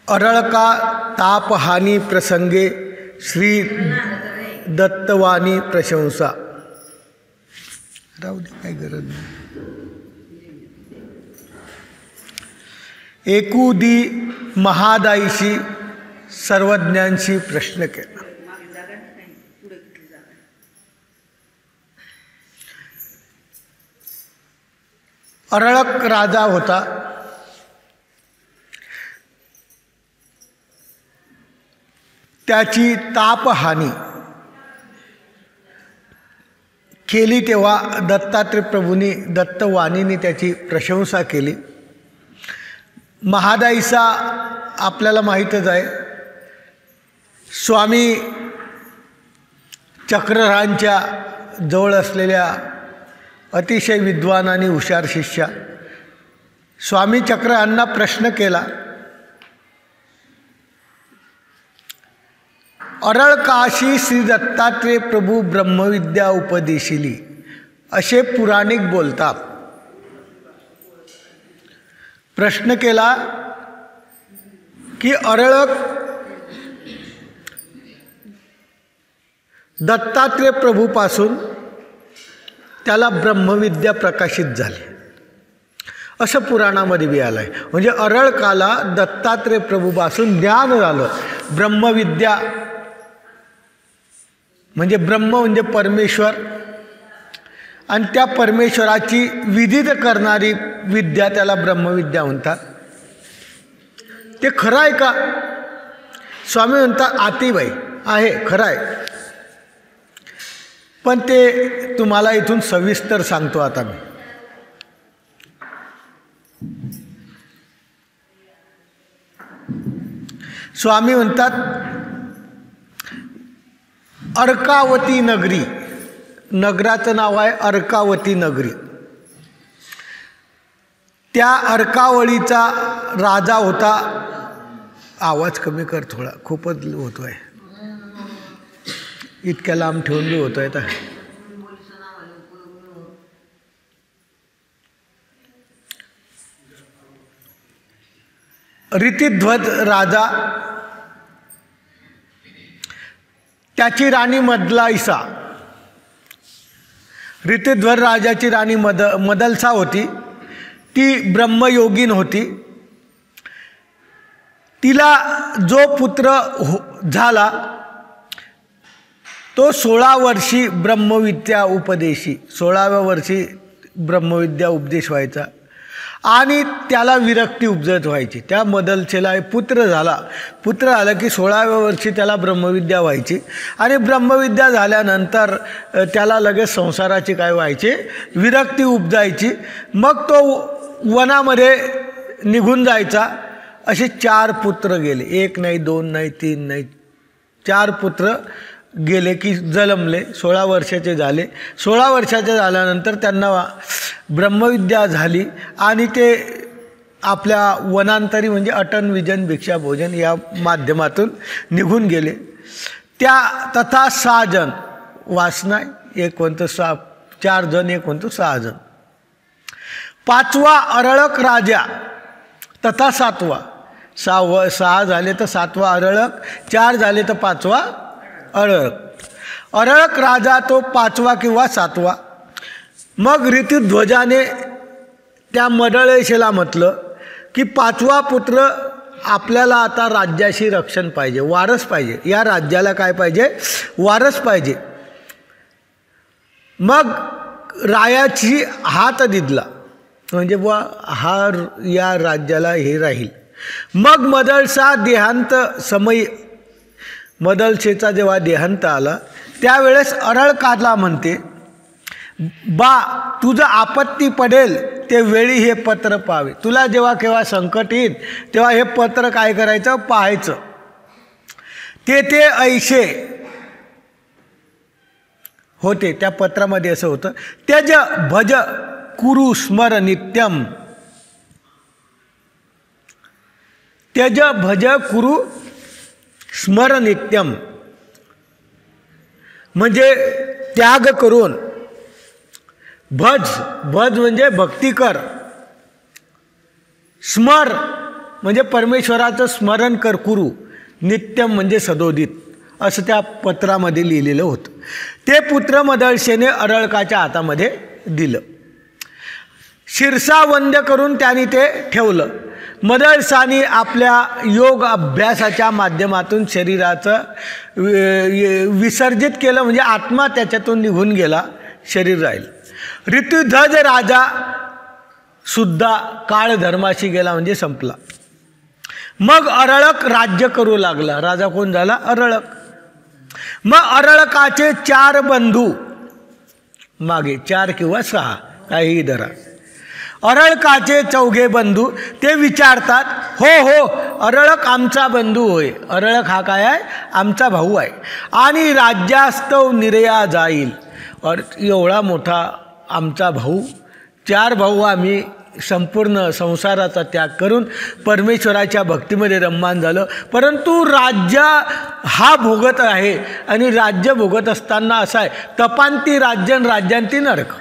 अरळका तापहानी प्रसंगे श्री दत्तवाणी प्रशंसा। राहू दे, काही गरज नाही। एकुदी महादाईशी सर्वज्ञांशी प्रश्न केला। अरळक राजा होता। त्याची तापहानी केली तेव्हा दत्तात्रय प्रभूंनी दत्तवाणीने त्याची प्रशंसा केली। महादाईचा आपल्याला माहीतच आहे, स्वामी चक्ररांच्या जवळ असलेल्या अतिशय विद्वान आणि हुशार शिष्या। स्वामी चक्ररांना प्रश्न केला, अरळकाशी श्री दत्तात्रय प्रभू ब्रह्मविद्या उपदेशिली असे पुराणिक बोलतात। प्रश्न केला की अरळक दत्तात्रय प्रभूपासून त्याला ब्रह्मविद्या प्रकाशित झाली असं पुराणामध्ये बी आलं आहे। म्हणजे अरळकाला दत्तात्रय प्रभूपासून ज्ञान झालं। ब्रह्मविद्या म्हणजे ब्रह्म म्हणजे परमेश्वर, आणि त्या परमेश्वराची विदित करणारी विद्या त्याला ब्रह्मविद्या म्हणतात। ते खरं आहे का? स्वामी म्हणतात आतीबाई आहे, खरं आहे, पण ते तुम्हाला इथून सविस्तर सांगतो आता मी। स्वामी म्हणतात अर्कावती नगरी, नगराचं नाव आहे अर्कावती नगरी। त्या अर्कावळीचा राजा होता। आवाज कमी कर थोडा, खूपच होतोय, इतक्या लांब ठेवून बी होतोय। तर ऋतिध्वज राजा, त्याची राणी मदलाईसा। ऋतिध्वज राजाची राणी मदलसा होती। ती ब्रह्मयोगीन होती। तिला जो पुत्र झाला तो 16 वर्षी ब्रह्मविद्या उपदेशी, 16व्या वर्षी ब्रह्मविद्या उपदेश व्हायचा आणि त्याला विरक्ती उपजत व्हायची। त्या मदलसेला पुत्र झाला, पुत्र झाला की 16व्या वर्षी त्याला ब्रह्मविद्या व्हायची, आणि ब्रह्मविद्या झाल्यानंतर त्याला लगेच संसाराची काय व्हायची, विरक्ती उपजायची। मग तो वनामध्ये निघून जायचा। असे 4 पुत्र गेले, 1 नाही, 2 नाही, 3 नाही, 4 पुत्र गेले की जन्मले, 16 वर्षाचे झाले। 16 वर्षाचे झाल्यानंतर त्यांना ब्रह्मविद्या झाली आणि ते आपल्या वनांतरी म्हणजे अटन विजन भिक्षा भोजन या माध्यमातून निघून गेले। त्या तथा 6 जण, वासना एक म्हणतो 6, 4 जण एक म्हणतो 6 जण। 5वा अरळक राजा तथा 7वा, 6 झाले तर 7वा अरळक, 4 झाले तर 5वा अरळक। अरळक राजा तो 5वा किंवा 7वा। मग ऋतिध्वजाने त्या मदळेशेला म्हटलं की 5वा पुत्र आपल्याला आता राज्याशी रक्षण पाहिजे, वारस पाहिजे, या राज्याला काय पाहिजे, वारस पाहिजे। मग रायाची हात दिदला, म्हणजे बुवा हा या राज्याला हे राहील। मग मदळसा देहांत समयी, मदलसेचा जेव्हा देहांत आला त्यावेळेस अरळकाला म्हणते, बा तुझं आपत्ती पडेल ते वेळी हे पत्र पाहावे। तुला जेव्हा केव्हा संकट येईल तेव्हा हे पत्र काय करायचं, पाहायचं। ते ऐशे होते, त्या पत्रामध्ये असं होतं, त्यज भज कुरु स्मर नित्यम, त्यज भज कुरु स्मर नित्यम, म्हणजे त्याग करून, भज, भज म्हणजे भक्ती कर, स्मर म्हणजे परमेश्वराचं स्मरण कर कुरु नित्यम म्हणजे सदोदित असं त्या पत्रामध्ये लिहिलेलं होतं. ते पुत्र मदळसेने अरळकाच्या हातामध्ये दिलं. शिरसा वंद्य करून त्यांनी ते ठेवलं. मदळसाने आपल्या योग अभ्यासाच्या माध्यमातून शरीराचं विसर्जित केलं, म्हणजे आत्मा त्याच्यातून निघून गेला, शरीर राहील. ऋतुध्वज राजा सुद्धा काळ धर्माशी गेला, म्हणजे संपला. मग अरळक राज्य करू लागला. राजा कोण झाला? अरळक. मग अरळकाचे 4 बंधू, मागे 4 किंवा 6 काहीही धरा, अरळकाचे 4 बंधू ते विचारतात, हो हो अरळक आमचा बंधू होय. अरळक हा काय आहे? आमचा भाऊ आहे. आणि राज्यास्तव निर्या जाईल. एवढा मोठा आमचा भाऊ, 4 भाऊ आम्ही संपूर्ण संसाराचा त्याग करून परमेश्वराच्या भक्तीमध्ये रममान झालं, परंतु राज्य हा भोगत आहे. आणि राज्य भोगत असताना असं आहे, तपांती राज्यन राज्यांती नरक.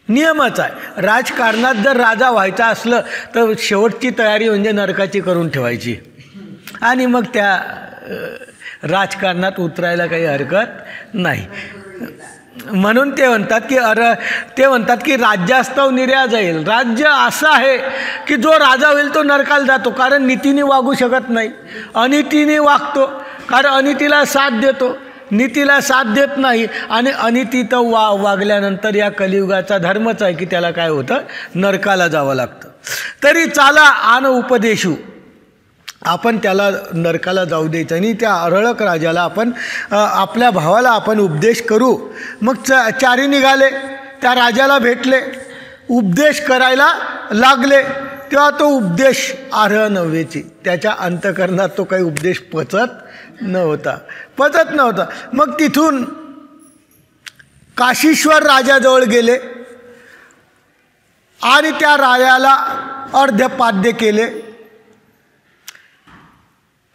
नियमच आहे. राजकारणात जर राजा व्हायचा असलं तर शेवटची तयारी म्हणजे नरकाची करून ठेवायची, आणि मग त्या राजकारणात उतरायला काही हरकत नाही. म्हणून ते म्हणतात की राज्यास्तव निर्या जाईल. राज्य असं आहे की जो राजा होईल तो नरकाला जातो, कारण नीतीने वागू शकत नाही, अनितीने वागतो, कारण अनितीला साथ देतो, नीतीला साथ देत नाही. आणि अनितीत वागल्यानंतर या कलियुगाचा धर्मच आहे की त्याला काय होतं? नरकाला जावं लागतं. तरी चाला आन उपदेशू, आपण त्याला नरकाला जाऊ द्यायचं आणि त्या अरळक राजाला आपण आपल्या भावाला आपण उपदेश करू. मग 4 निघाले, त्या राजाला भेटले, उपदेश करायला लागले. तेव्हा तो उपदेश अर्ह नव्हेची, त्याच्या अंतःकरणात तो काही उपदेश पचत नव्हता. मग तिथून काशीश्वर राजाजवळ गेले आणि त्या राजाला अर्ध्यपाद्य केले.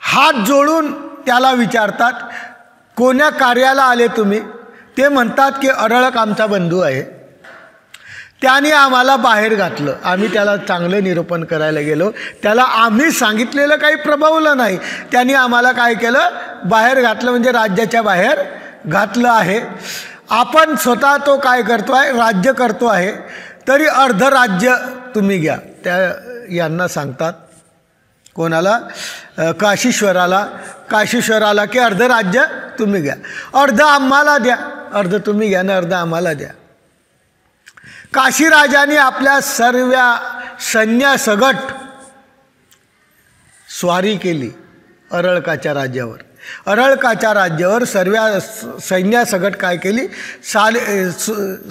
हात जोडून त्याला विचारतात, कोण्या कार्याला आले तुम्ही? ते म्हणतात की अरळक आमचा बंधू आहे, त्याने आम्हाला बाहेर घातलं. आम्ही त्याला चांगलं निरूपण करायला गेलो, त्याला आम्ही सांगितलेलं काही प्रभावलं नाही, त्याने आम्हाला काय केलं? बाहेर घातलं, म्हणजे राज्याच्या बाहेर घातलं आहे. आपण स्वतः तो काय करतो आहे? राज्य करतो आहे, तरी अर्ध राज्य तुम्ही घ्या. त्या यांना सांगतात, कोणाला? काशीश्वराला की अर्ध राज्य तुम्ही घ्या, अर्ध आम्हाला द्या. अर्ध तुम्ही घ्या ना अर्ध आम्हाला द्या. काशीराजाने आपल्या सर्व सैन्यासगट स्वारी केली अरळकाच्या राज्यावर. अरळकाच्या राज्यावर सर्व सैन्यासगट काय केली?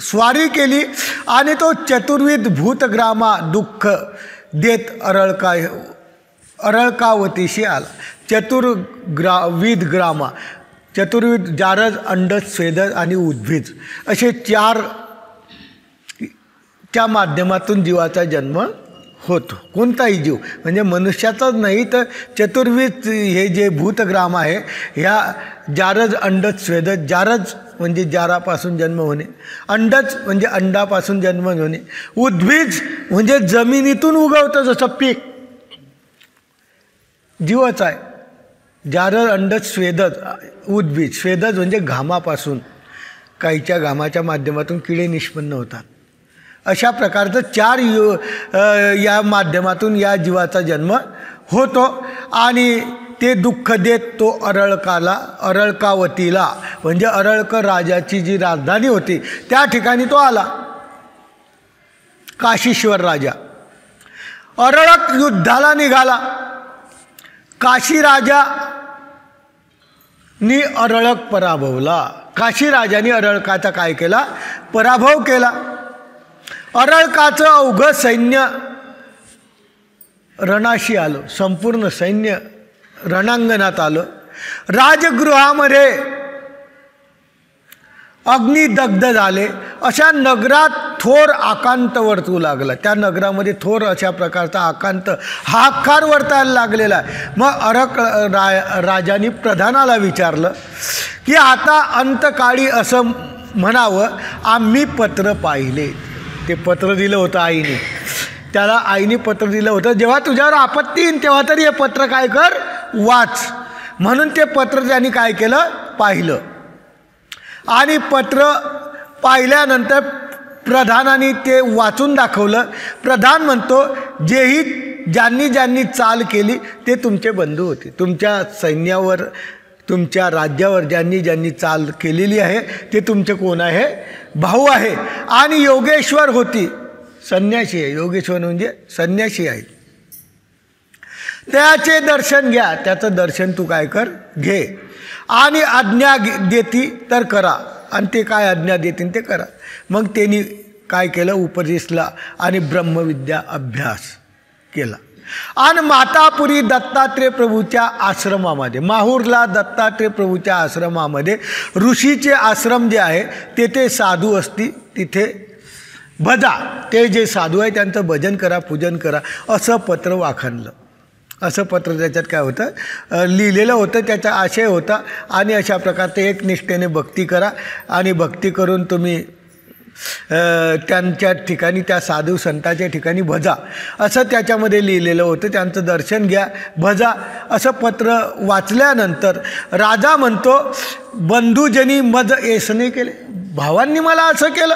स्वारी केली. आणि तो चतुर्विध भूतग्रामा दुःख देत अरळकावतीशी आला. चतुर्विध जारज, अंडज, स्वेदज आणि उद्भिज असे 4 च्या माध्यमातून जीवाचा जन्म होतो. कोणताही जीव, म्हणजे मनुष्याचाच नाही तर चतुर्विध हे जे भूतग्राम आहे, ह्या जारज, अंडज, स्वेदज. जारज म्हणजे जारापासून जन्म होणे, अंडज म्हणजे अंडापासून जन्म होणे, उद्भिज म्हणजे जमिनीतून उगवतं जसं पीक, जीवच आहे. जारज, अंडज, स्वेदज, उद्भिज. स्वेदज म्हणजे घामापासून, काहीच्या घामाच्या माध्यमातून किडे निष्पन्न होतात. अशा प्रकारचं 4 या माध्यमातून या जीवाचा जन्म होतो. आणि ते दुःख देत तो अरळकावतीला, म्हणजे अरळक राजाची जी राजधानी होती त्या ठिकाणी तो आला. काशीश्वर राजा अरळक युद्धाला निघाला. काशीराजानी अरळक पराभवला. काशीराजाने अरळकाचा काय केला? पराभव केला. अरळकाचं अवघं सैन्य रणाशी आलं, संपूर्ण सैन्य रणांगणात आलं. राजगृहामध्ये अग्निदग्ध झाले. अशा नगरात थोर आकांत वर्तू लागला. त्या नगरामध्ये थोर अशा प्रकारचा आकांत, हाहाकार वर्तायला लागलेला आहे. मग राजाने प्रधानाला विचारलं की आता अंतकाळी असं म्हणावं, आम्ही पत्र पाहिले. ते पत्र दिलं होतं आईने त्याला आईने पत्र दिलं होतं, जेव्हा तुझ्यावर आपत्ती येईल तेव्हा तरी हे पत्र काय कर, वाच. म्हणून ते पत्र त्यांनी काय केलं, पाहिलं. आणि पत्र पाहिल्यानंतर प्रधानाने ते वाचून दाखवलं. प्रधान म्हणतो, ज्यांनी ज्यांनी चाल केली ते तुमचे बंधू होते. तुमच्या सैन्यावर, तुमच्या राज्यावर ज्यांनी ज्यांनी चाल केलेली आहे ते तुमचे कोण आहे, भाऊ आहे. आणि योगेश्वर होती, संन्यासी आहे. योगेश्वर म्हणजे संन्यासी आहे. त्याचे दर्शन घ्या, त्याचं दर्शन तू काय कर, घे. आणि आज्ञा देती तर करा. आणि ते काय आज्ञा देतील ते करा. मग त्यांनी काय केलं, उपदेशला आणि ब्रह्मविद्या अभ्यास केला. आणि मातापुरी दत्तात्रय प्रभूच्या आश्रमामध्ये, माहूरला दत्तात्रय प्रभूच्या आश्रमामध्ये ऋषीचे आश्रम जे आहे तेथे साधू असती, तिथे भजा, ते जे साधू आहे त्यांचं भजन करा, पूजन करा, असं पत्र वाखाणलं. असं पत्र त्याच्यात काय होतं, लिहिलेलं होतं. त्याचा आशय होता. आणि अशा प्रकारचे एकनिष्ठेने भक्ती करा आणि भक्ती करून तुम्ही त्यांच्या ठिकाणी, त्या साधू संतांच्या ठिकाणी भजा, असं त्याच्यामध्ये लिहिलेलं होतं. त्यांचं दर्शन घ्या, भजा, असं पत्र वाचल्यानंतर राजा म्हणतो, बंधुजनी मज येसने केले, भावांनी मला असं केलं,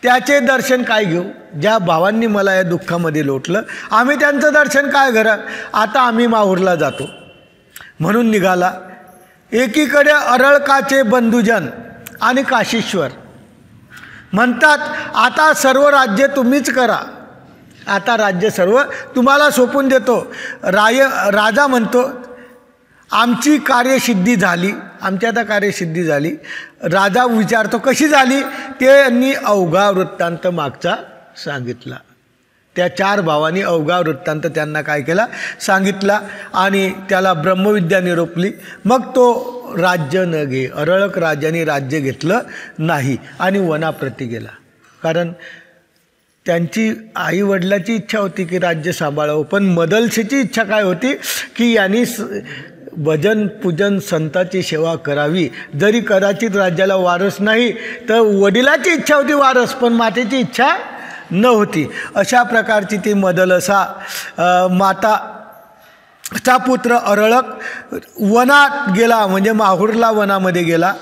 त्याचे दर्शन काय घेऊ. ज्या भावांनी मला या दुःखामध्ये लोटलं, आम्ही त्यांचं दर्शन काय करा. आता आम्ही माहूरला जातो. म्हणून निघाला. एकीकडे अरळकाचे बंधुजन आणि काशीश्वर म्हणतात, आता सर्व राज्य तुम्हीच करा, आता राज्य सर्व तुम्हाला सोपून देतो. राजा म्हणतो, आमची कार्यसिद्धी झाली, आमची आता कार्यसिद्धी झाली. राजा विचारतो कशी झाली, त्यांनी अवघा वृत्तांत मागचा सांगितला. त्या 4 भावांनी अवघा वृत्तांत त्यांना काय केला, सांगितला. आणि त्याला ब्रह्मविद्या निरोपली. मग तो राज्य न घे, अरळक राजाने राज्य घेतलं नाही आणि वनाप्रती गेला. कारण त्यांची आईवडिलाची इच्छा होती की राज्य सांभाळावं, पण मदलसेची इच्छा काय होती की यांनी भजन पूजन संतांची सेवा करावी. जरी कदाचित राज्याला वारस नाही, तर वडिलाची इच्छा होती वारस, पण मातेची इच्छा नव्हती. अशा प्रकारची ती मदलसा माताचा पुत्र अरळक वनात गेला, म्हणजे माहूरला वनामध्ये गेला.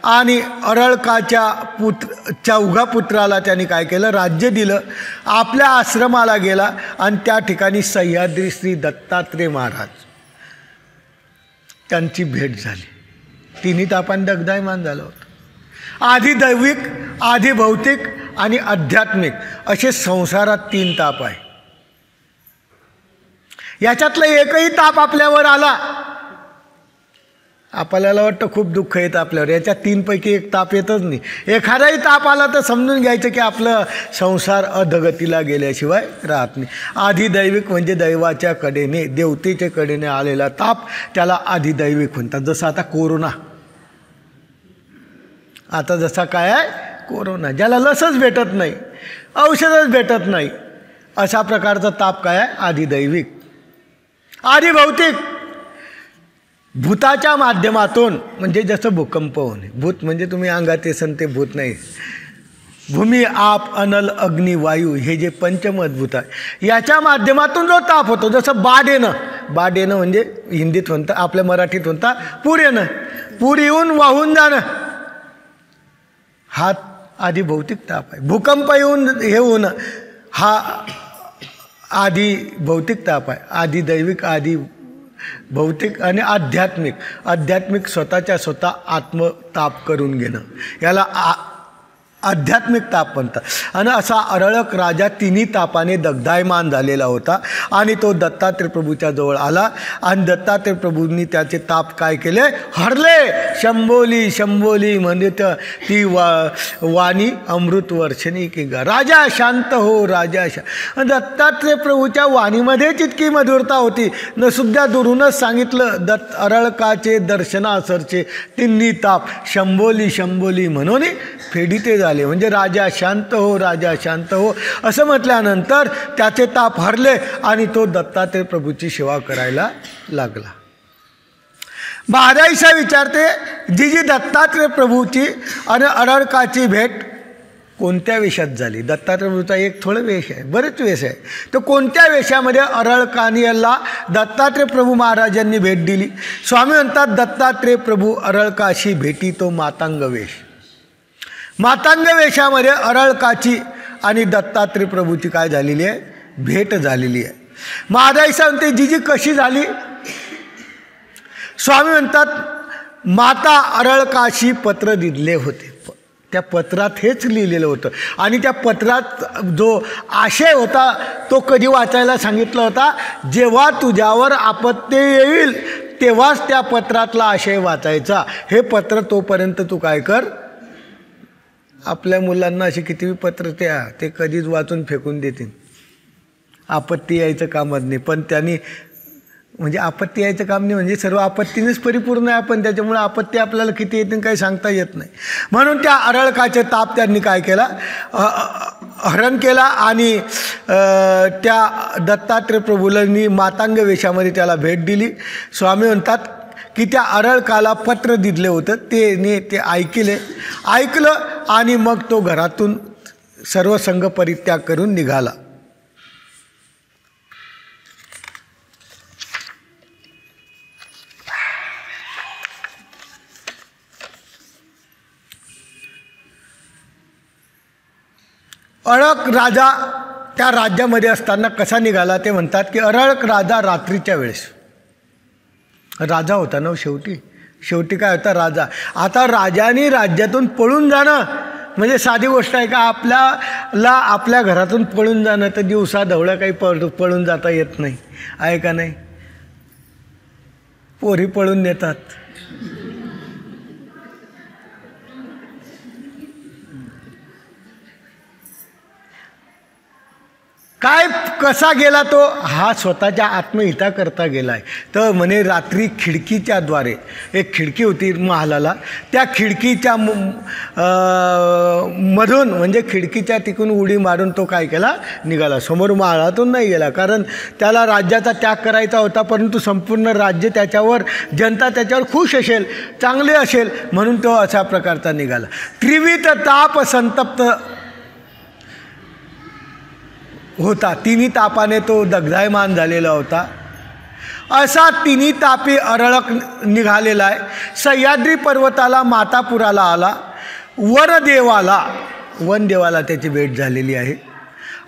आणि अरळकाच्या चौघा पुत्राला त्यांनी काय केलं, राज्य दिलं. आपल्या आश्रमाला गेला आणि त्या ठिकाणी सह्याद्री श्री दत्तात्रय महाराज त्यांची भेट झाली. तिन्ही तापांनी दग्धायमान झालं होतं. आधी दैविक, आधी भौतिक आणि आध्यात्मिक असे संसारात 3 ताप आहे. याच्यातलं एकही ताप आपल्यावर आला, आपल्याला वाटतं खूप दुःख येतं आपल्यावर, याच्या 3 पैकी एक ताप येतच नाही. एखादाही ताप आला तर समजून घ्यायचं की आपलं संसार अधगतीला गेल्याशिवाय राहत नाही. आधी दैविक म्हणजे दैवाच्या कडेने, देवतेच्या कडेने आलेला ताप, त्याला आधी दैविक म्हणतात. जसं आता कोरोना, आता जसा काय आहे कोरोना, ज्याला लसच भेटत नाही, औषधच भेटत नाही, अशा प्रकारचा ताप काय आहे, आधी दैविक. आधी भौतिक, भूताच्या माध्यमातून, म्हणजे जसं भूकंप होणे, भूत म्हणजे तुम्ही अंगात येसन ते भूत नाही. भूमी, आप, अनल, अग्नी, वायू हे जे पंचमद्भूत आहे, याच्या माध्यमातून जो ताप होतो, जसं बाढ येणं, बाढ येणं म्हणजे हिंदीत म्हणतं, आपल्या मराठीत म्हणता पूर येणं, पूर येऊन वाहून जाणं, हा आधी भौतिक ताप आहे. भूकंप येऊन हे होणं, हा आधी भौतिक ताप आहे. आधी दैविक, आधी भौतिक आणि आध्यात्मिक. आध्यात्मिक स्वतःच्या स्वतः आत्मताप करून घेणं, याला आध्यात्मिक ताप म्हणतात. आणि असा अरळक राजा 3 तापाने दग्धायमान झालेला होता. आणि तो दत्तात्रय प्रभूच्या जवळ आला आणि दत्तात्रय प्रभूंनी त्याचे ताप काय केले, हरले. शंभोली शंभोली म्हणजे ती वाणी अमृत वर्षणी की गा, राजा शांत हो, राजा शांत. दत्तात्रय प्रभूच्या वाणीमध्येच इतकी मधुरता होती. न सुद्धा दुरूनच सांगितलं, अरळकाचे दर्शनासरचे 3 ताप शंभोली शंभोली म्हणून फेडीते झाले. म्हणजे राजा शांत हो, राजा शांत हो असं म्हटल्यानंतर त्याचे ताप हरले आणि तो दत्तात्रय प्रभूची सेवा करायला लागला. महाराईसा विचारते, जी जी दत्तात्रय प्रभूची आणि अरळकाची भेट कोणत्या वेशात झाली? दत्तात्रय प्रभूचा एक थोडं वेश आहे, बरेच वेश आहे. तर कोणत्या वेशामध्ये अरळकानियाला दत्तात्रय प्रभू महाराजांनी भेट दिली? स्वामी म्हणतात, दत्तात्रय प्रभू अरळकाशी भेटी तो मातांग वेश. मातांग वेशामध्ये अरळकाची आणि दत्तात्रय प्रभूची काय झालेली आहे? भेट झालेली आहे. महाराज सांगते जी कशी झाली? स्वामी म्हणतात, माता अरळकाशी पत्र दिले होते. त्या पत्रात हेच लिहिलेलं होतं आणि त्या पत्रात जो आशय होता तो कधी वाचायला सांगितला होता? जेव्हा तुझ्यावर आपत्ती येईल तेव्हाच त्या पत्रातला आशय वाचायचा. हे पत्र तोपर्यंत तू काय कर? आपल्या मुलांना अशी कितीही पत्र ते कधीच वाचून फेकून देतील. आपत्ती यायचं कामच नाही. पण त्यांनी म्हणजे आपत्ती यायचं काम नाही म्हणजे सर्व आपत्तीनेच परिपूर्ण आहे आपण, त्याच्यामुळे आपत्ती आपल्याला किती येतील काही सांगता येत नाही. म्हणून त्या अरळकाचे ताप त्यांनी काय केला? हरण केला आणि त्या दत्तात्रय प्रभूंनी मातांग वेशामध्ये त्याला भेट दिली. स्वामी म्हणतात की त्या अरळकाला पत्र दिलं होतं ते ऐकलं आणि मग तो घरातून सर्व संघ परित्याग करून निघाला. अरळक राजा त्या राज्यामध्ये असताना कसा निघाला ते म्हणतात की अरळक राजा रात्रीच्या वेळेस, राजा होता ना शेवटी काय होता? राजा. आता राजाने राज्यातून पळून जाणं म्हणजे साधी गोष्ट आहे का? आपल्याला आपल्या घरातून पळून जाणं तर दिवसा ढवळ्या काही पळून जाता येत नाही, आहे का नाही? पोरी पळून नेतात. काय कसा गेला तो? हा स्वतःच्या आत्महिताकरता गेला आहे. तर म्हणे रात्री खिडकीच्या द्वारे, एक खिडकी होती महालाला, त्या खिडकीच्या मधून म्हणजे खिडकीच्या तिकून उडी मारून तो काय केला? निघाला. समोर महालातून नाही गेला, कारण त्याला राज्याचा त्याग करायचा होता. परंतु संपूर्ण राज्य त्याच्यावर, जनता त्याच्यावर खुश असेल, चांगले असेल म्हणून तो अशा प्रकारचा निघाला. त्रिविध ताप संतप्त होता. तिन्ही तापाने तो दग्धायमान झालेला होता. असा तिन्ही तापी अरळक निघालेला आहे. सह्याद्री पर्वताला, मातापुराला आला. वनदेवाला त्याची भेट झालेली आहे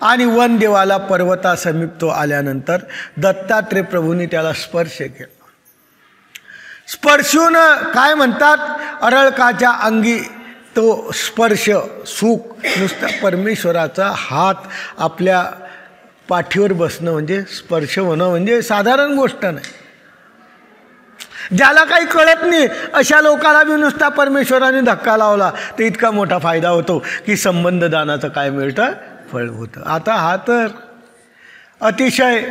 आणि वनदेवाला पर्वतासमीप तो आल्यानंतर दत्तात्रय प्रभूंनी त्याला स्पर्श केला. स्पर्शून काय म्हणतात? अरळकाच्या अंगी तो स्पर्श, सुख, नुसता परमेश्वराचा हात आपल्या पाठीवर बसणं म्हणजे स्पर्श होणं म्हणजे साधारण गोष्ट नाही. ज्याला काही कळत नाही अशा लोकांना बी नुसता परमेश्वराने धक्का लावला तर इतका मोठा फायदा होतो की संबंध दानाचं काय मिळतं? फळ होतं. आता हा तर अतिशय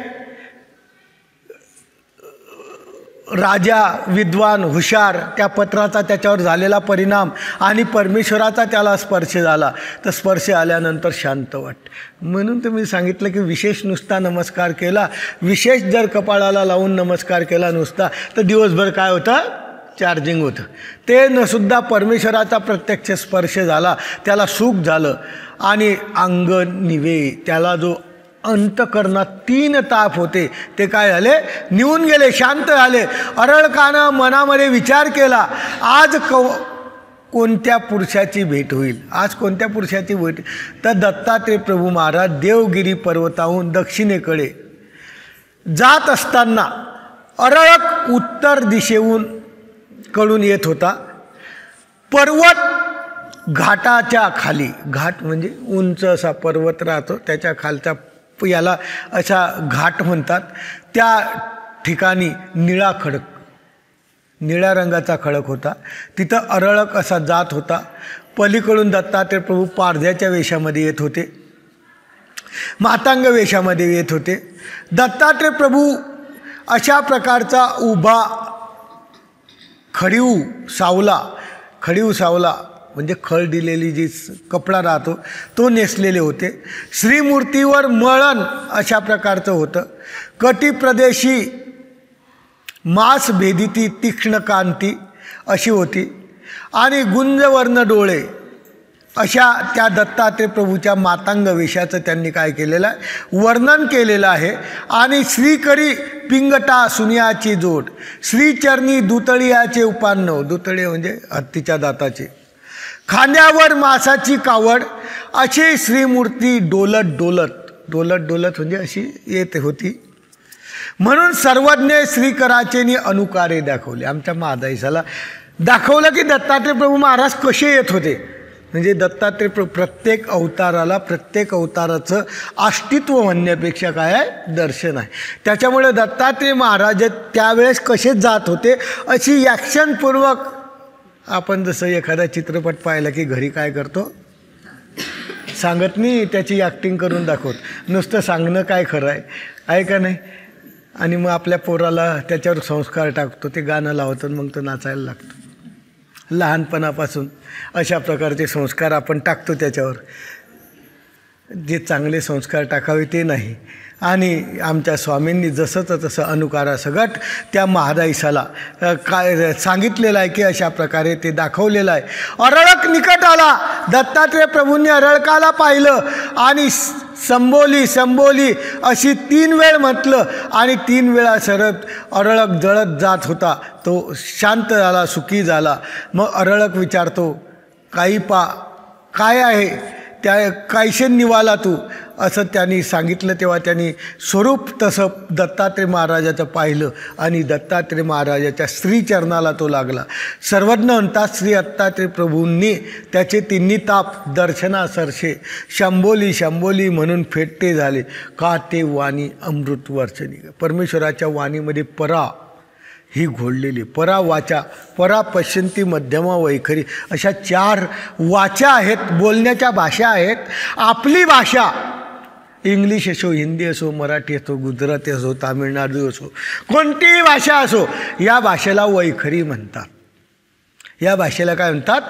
राजा, विद्वान, हुशार, त्या पत्राचा त्याच्यावर झालेला परिणाम आणि परमेश्वराचा त्याला स्पर्श झाला. तर स्पर्श आल्यानंतर शांत वाटते. म्हणून तुम्ही सांगितलं की विशेष नुसता नमस्कार केला, विशेष जर कपाळाला लावून नमस्कार केला नुसता तर दिवसभर काय होतं? चार्जिंग होतं. ते न सुद्धा परमेश्वराचा प्रत्यक्ष स्पर्श झाला, त्याला सुख झालं आणि अंग निवे, त्याला जो अंतकरणात 3 ताप होते ते काय झाले? निवून गेले, शांत झाले. अरळकानं मनामध्ये विचार केला, आज कोणत्या पुरुषाची भेट होईल? आज कोणत्या पुरुषाची भेट? तर दत्तात्रय प्रभू महाराज देवगिरी पर्वताहून दक्षिणेकडे जात असताना अरळक उत्तर दिशेहून कडून येत होता. पर्वत घाटाच्या खाली, घाट म्हणजे उंच असा पर्वत राहतो, त्याच्या खालचा याला अशा घाट म्हणतात. त्या ठिकाणी निळ्या रंगाचा खडक होता. तिथं अरळक असा जात होता. पलीकडून दत्तात्रय प्रभू पारध्याच्या वेशामध्ये येत होते, मातांग वेशामध्ये येत होते. दत्तात्रय प्रभू अशा प्रकारचा उभा खडीव सावला म्हणजे खळ दिलेली जी कपडा राहतो तो नेसलेले होते. श्रीमूर्तीवर मळण अशा प्रकारचं होतं. कटिप्रदेशी मांस भेदिती तीक्ष्ण कांती अशी होती आणि गुंजवर्ण डोळे अशा त्या दत्तात्रय प्रभूच्या मातांग वेशाचं त्यांनी काय केलेलं आहे, वर्णन केलेलं आहे. आणि श्रीकरी पिंगटा सुनियाची जोड, श्रीचरणी दुतळियाचे उपान्नव, दुतळे म्हणजे हत्तीच्या दाताचे, खांद्यावर मासाची कावड, अशी श्रीमूर्ती डोलत डोलत, डोलत डोलत म्हणजे अशी येत होती. म्हणून सर्वज्ञ श्रीकराचेनी अनुकारे दाखवले. आमच्या महादाईसाला दाखवलं की दत्तात्रय प्रभू महाराज कसे येत होते. म्हणजे दत्तात्रय प्रत्येक अवताराला, प्रत्येक अवताराचं अस्तित्व म्हणण्यापेक्षा काय आहे, दर्शन आहे. त्याच्यामुळे दत्तात्रय महाराज त्यावेळेस कसे जात होते अशी ॲक्शनपूर्वक, आपण जसं एखादा चित्रपट पाहिला की घरी काय करतो, सांगत नाही, त्याची ॲक्टिंग करून दाखवत. नुसतं सांगणं काय खरं आहे का नाही. आणि मग आपल्या पोराला त्याच्यावर संस्कार टाकतो, ते गाणं लावतो, मग तो नाचायला लागतो. लहानपणापासून अशा प्रकारचे संस्कार आपण टाकतो त्याच्यावर. जे चांगले संस्कार टाकावे ते नाही. आणि आमच्या स्वामींनी जसंच तसं अनुकारासकट त्या महादाईसाला काय सांगितलेलं आहे की अशा प्रकारे ते दाखवलेलं आहे. अरळक निकट आला, दत्तात्रय प्रभूंनी अरळकाला पाहिलं आणि संबोली संबोली अशी 3 वेळ म्हटलं. आणि 3 वेळा सरत अरळक जळत जात होता. तो शांत झाला, सुखी झाला. मग अरळक विचारतो, काही काय आहे, त्या कायशे निवाला तू, असं त्यांनी सांगितलं. तेव्हा त्यांनी स्वरूप तसं दत्तात्रय महाराजाचं पाहिलं आणि दत्तात्रय महाराजाच्या श्रीचरणाला तो लागला. सर्वज्ञ म्हणतात श्री दत्तात्रय प्रभूंनी त्याचे 3 ताप दर्शनासरसे शंभोली शंभोली म्हणून फेटते झाले. का ते वाणी अमृत वर्षणी. परमेश्वराच्या वाणीमध्ये परा ही घोळलेली, परा वाचा, परा पश्यंती मध्यमा वैखरी, अशा 4 वाचा आहेत, बोलण्याच्या भाषा आहेत. आपली भाषा इंग्लिश असो, हिंदी असो, मराठी असो, गुजराती असो, तामिळनाडू असो, कोणतीही भाषा असो, या भाषेला वैखरी म्हणतात. या भाषेला काय म्हणतात,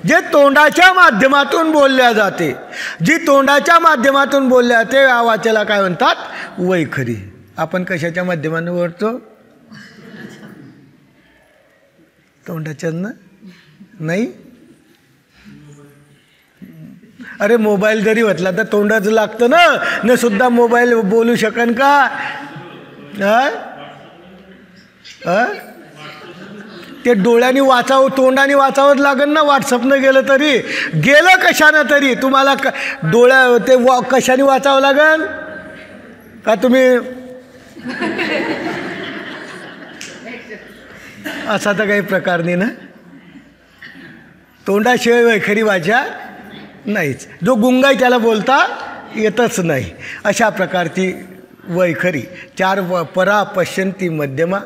जे तोंडाच्या माध्यमातून बोलल्या जाते, जी तोंडाच्या माध्यमातून बोलल्या जाते, या वाचेला काय म्हणतात, वैखरी. आपण कशाच्या माध्यमातून बोलतो, तोंडाच्यानं नाही. अरे मोबाईल जरी म्हटला तर तोंडाच लागतं ना, न सुद्धा मोबाईल बोलू शकन का. ते डोळ्यांनी वाचावं, तोंडाने वाचावंच लागेल ना. व्हॉट्सअपनं गेलं तरी, गेलं कशानं तरी, तुम्हाला ते कशाने वाचावं लागेल का. तुम्ही असा तर काही प्रकार नाही ना. तोंडाशिवाय वैखरी भाषा नाहीच. जो गुंगाई त्याला बोलता येतच नाही. अशा प्रकारची वैखरी 4 परा पश्यंती मध्यमा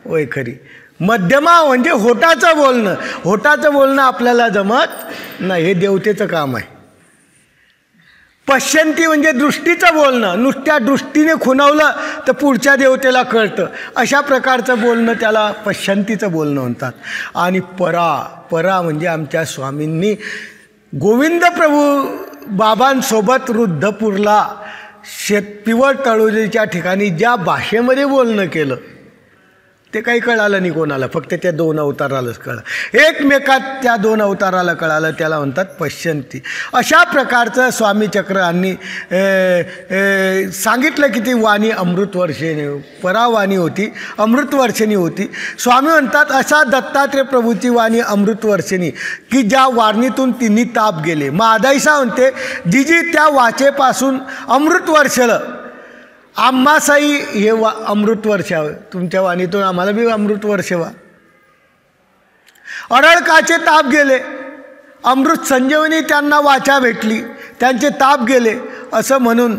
वैखरी. मध्यमा म्हणजे होटाचं बोलणं. होटाचं बोलणं आपल्याला जमत नाही, हे देवतेचं काम आहे. पश्यंती म्हणजे दृष्टीचं बोलणं. नुसत्या दृष्टीने खुणावलं तर पुढच्या देवतेला कळतं. अशा प्रकारचं बोलणं त्याला पश्यंतीचं बोलणं म्हणतात. आणि परा म्हणजे आमच्या स्वामींनी गोविंद प्रभू बाबांसोबत रुद्धपूरला पिवळ तळोलीच्या ठिकाणी ज्या भाषेमध्ये बोलणं केलं ते काही कळालं नाही कोणाला, फक्त त्या 2 अवतारालाच कळलं. एकमेकात त्या 2 अवताराला कळालं, त्याला म्हणतात पश्यंती. अशा प्रकारचं स्वामी चक्रांनी सांगितलं की ती वाणी अमृतवर्षिणी, परावाणी होती, अमृतवर्षिणी होती. स्वामी म्हणतात अशा दत्तात्रय प्रभूची वाणी अमृतवर्षिणी की ज्या वाणीतून 3 ताप गेले. मादाईसा म्हणते जी त्या वाचेपासून अमृत वर्षलं. आम्हासाही हे अमृत वर्षावं, तुमच्या वाणीतून आम्हाला बी अमृत वर्ष व्हा. अरळकाचे ताप गेले, अमृत संजीवनी त्यांना वाचा भेटली, त्यांचे ताप गेले. असं म्हणून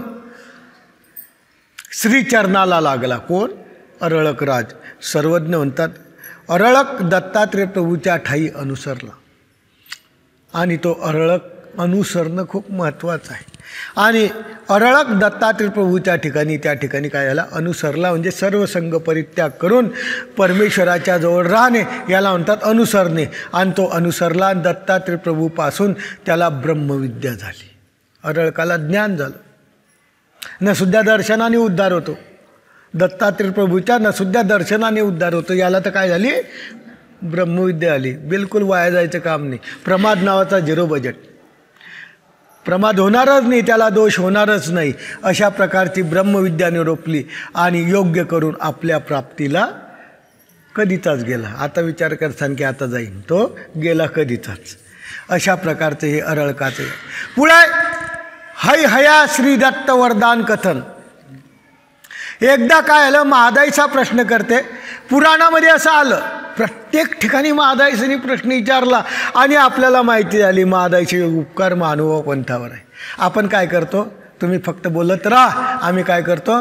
श्रीचरणाला लागला. कोण, अरळक राज. सर्वज्ञ म्हणतात अरळक दत्तात्रय प्रभूच्या ठाई अनुसरला. आणि तो अरळक अनुसरणं खूप महत्त्वाचं आहे. आणि अरळक दत्तात्रय प्रभूच्या ठिकाणी त्या ठिकाणी काय झाला, अनुसरला. म्हणजे सर्व संग परित्याग करून परमेश्वराच्या जवळ राहणे याला म्हणतात अनुसरणे. आणि तो अनुसरला. दत्तात्रय प्रभूपासून त्याला ब्रह्मविद्या झाली. अरळकाला ज्ञान झालं. नसुद्धा दर्शनाने उद्धार होतो. दत्तात्रय प्रभूच्या नसुद्धा दर्शनाने उद्धार होतो. याला तर काय झाली, ब्रह्मविद्या आली. बिलकुल वाया जायचं काम नाही. प्रमाद नावाचा 0 बजेट. प्रमाद होणारच नाही, त्याला दोष होणारच नाही, अशा प्रकारची ब्रह्मविद्या निरोपली आणि योग्य करून आपल्या प्राप्तीला कधीचाच गेला. आता विचार करसान की आता जाईन, तो गेला कधीचाच. अशा प्रकारचे हे अरळकाचे. पुढे है हया श्री दत्त वरदान कथन. एकदा काय आलं, महादाईचा प्रश्न करते. पुराणामध्ये असं आलं, प्रत्येक ठिकाणी महादाईसांनी प्रश्न विचारला आणि आपल्याला माहिती झाली महादाईचे उपकार महानुभव पंथावर आहे. आपण काय करतो, तुम्ही फक्त बोलत राहा, आम्ही काय करतो,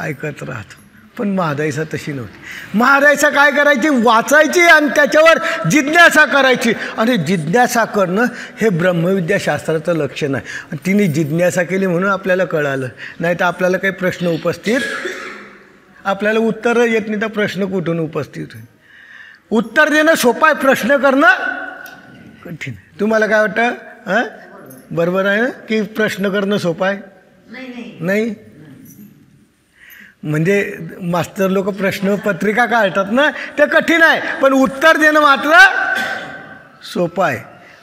ऐकत राहतो. पण महादाईसा तशी नव्हती. महादाईसा काय करायची, वाचायची आणि त्याच्यावर जिज्ञासा करायची. आणि जिज्ञासा करणं हे ब्रह्मविद्याशास्त्राचं लक्षण आहे. आणि तिने जिज्ञासा केली म्हणून आपल्याला कळालं, नाही तर आपल्याला काही प्रश्न उपस्थित, आपल्याला उत्तर येत नाही तर प्रश्न कुठून उपस्थित होईल. उत्तर देणं सोपं आहे, प्रश्न करणं कठीण. तुम्हाला काय वाटतं, बरोबर आहे ना, की प्रश्न करणं सोपं आहे? नाही. म्हणजे मास्तर लोक प्रश्नपत्रिका काढतात ना, ते कठीण आहे, पण उत्तर देणं मात्र सोपं आहे.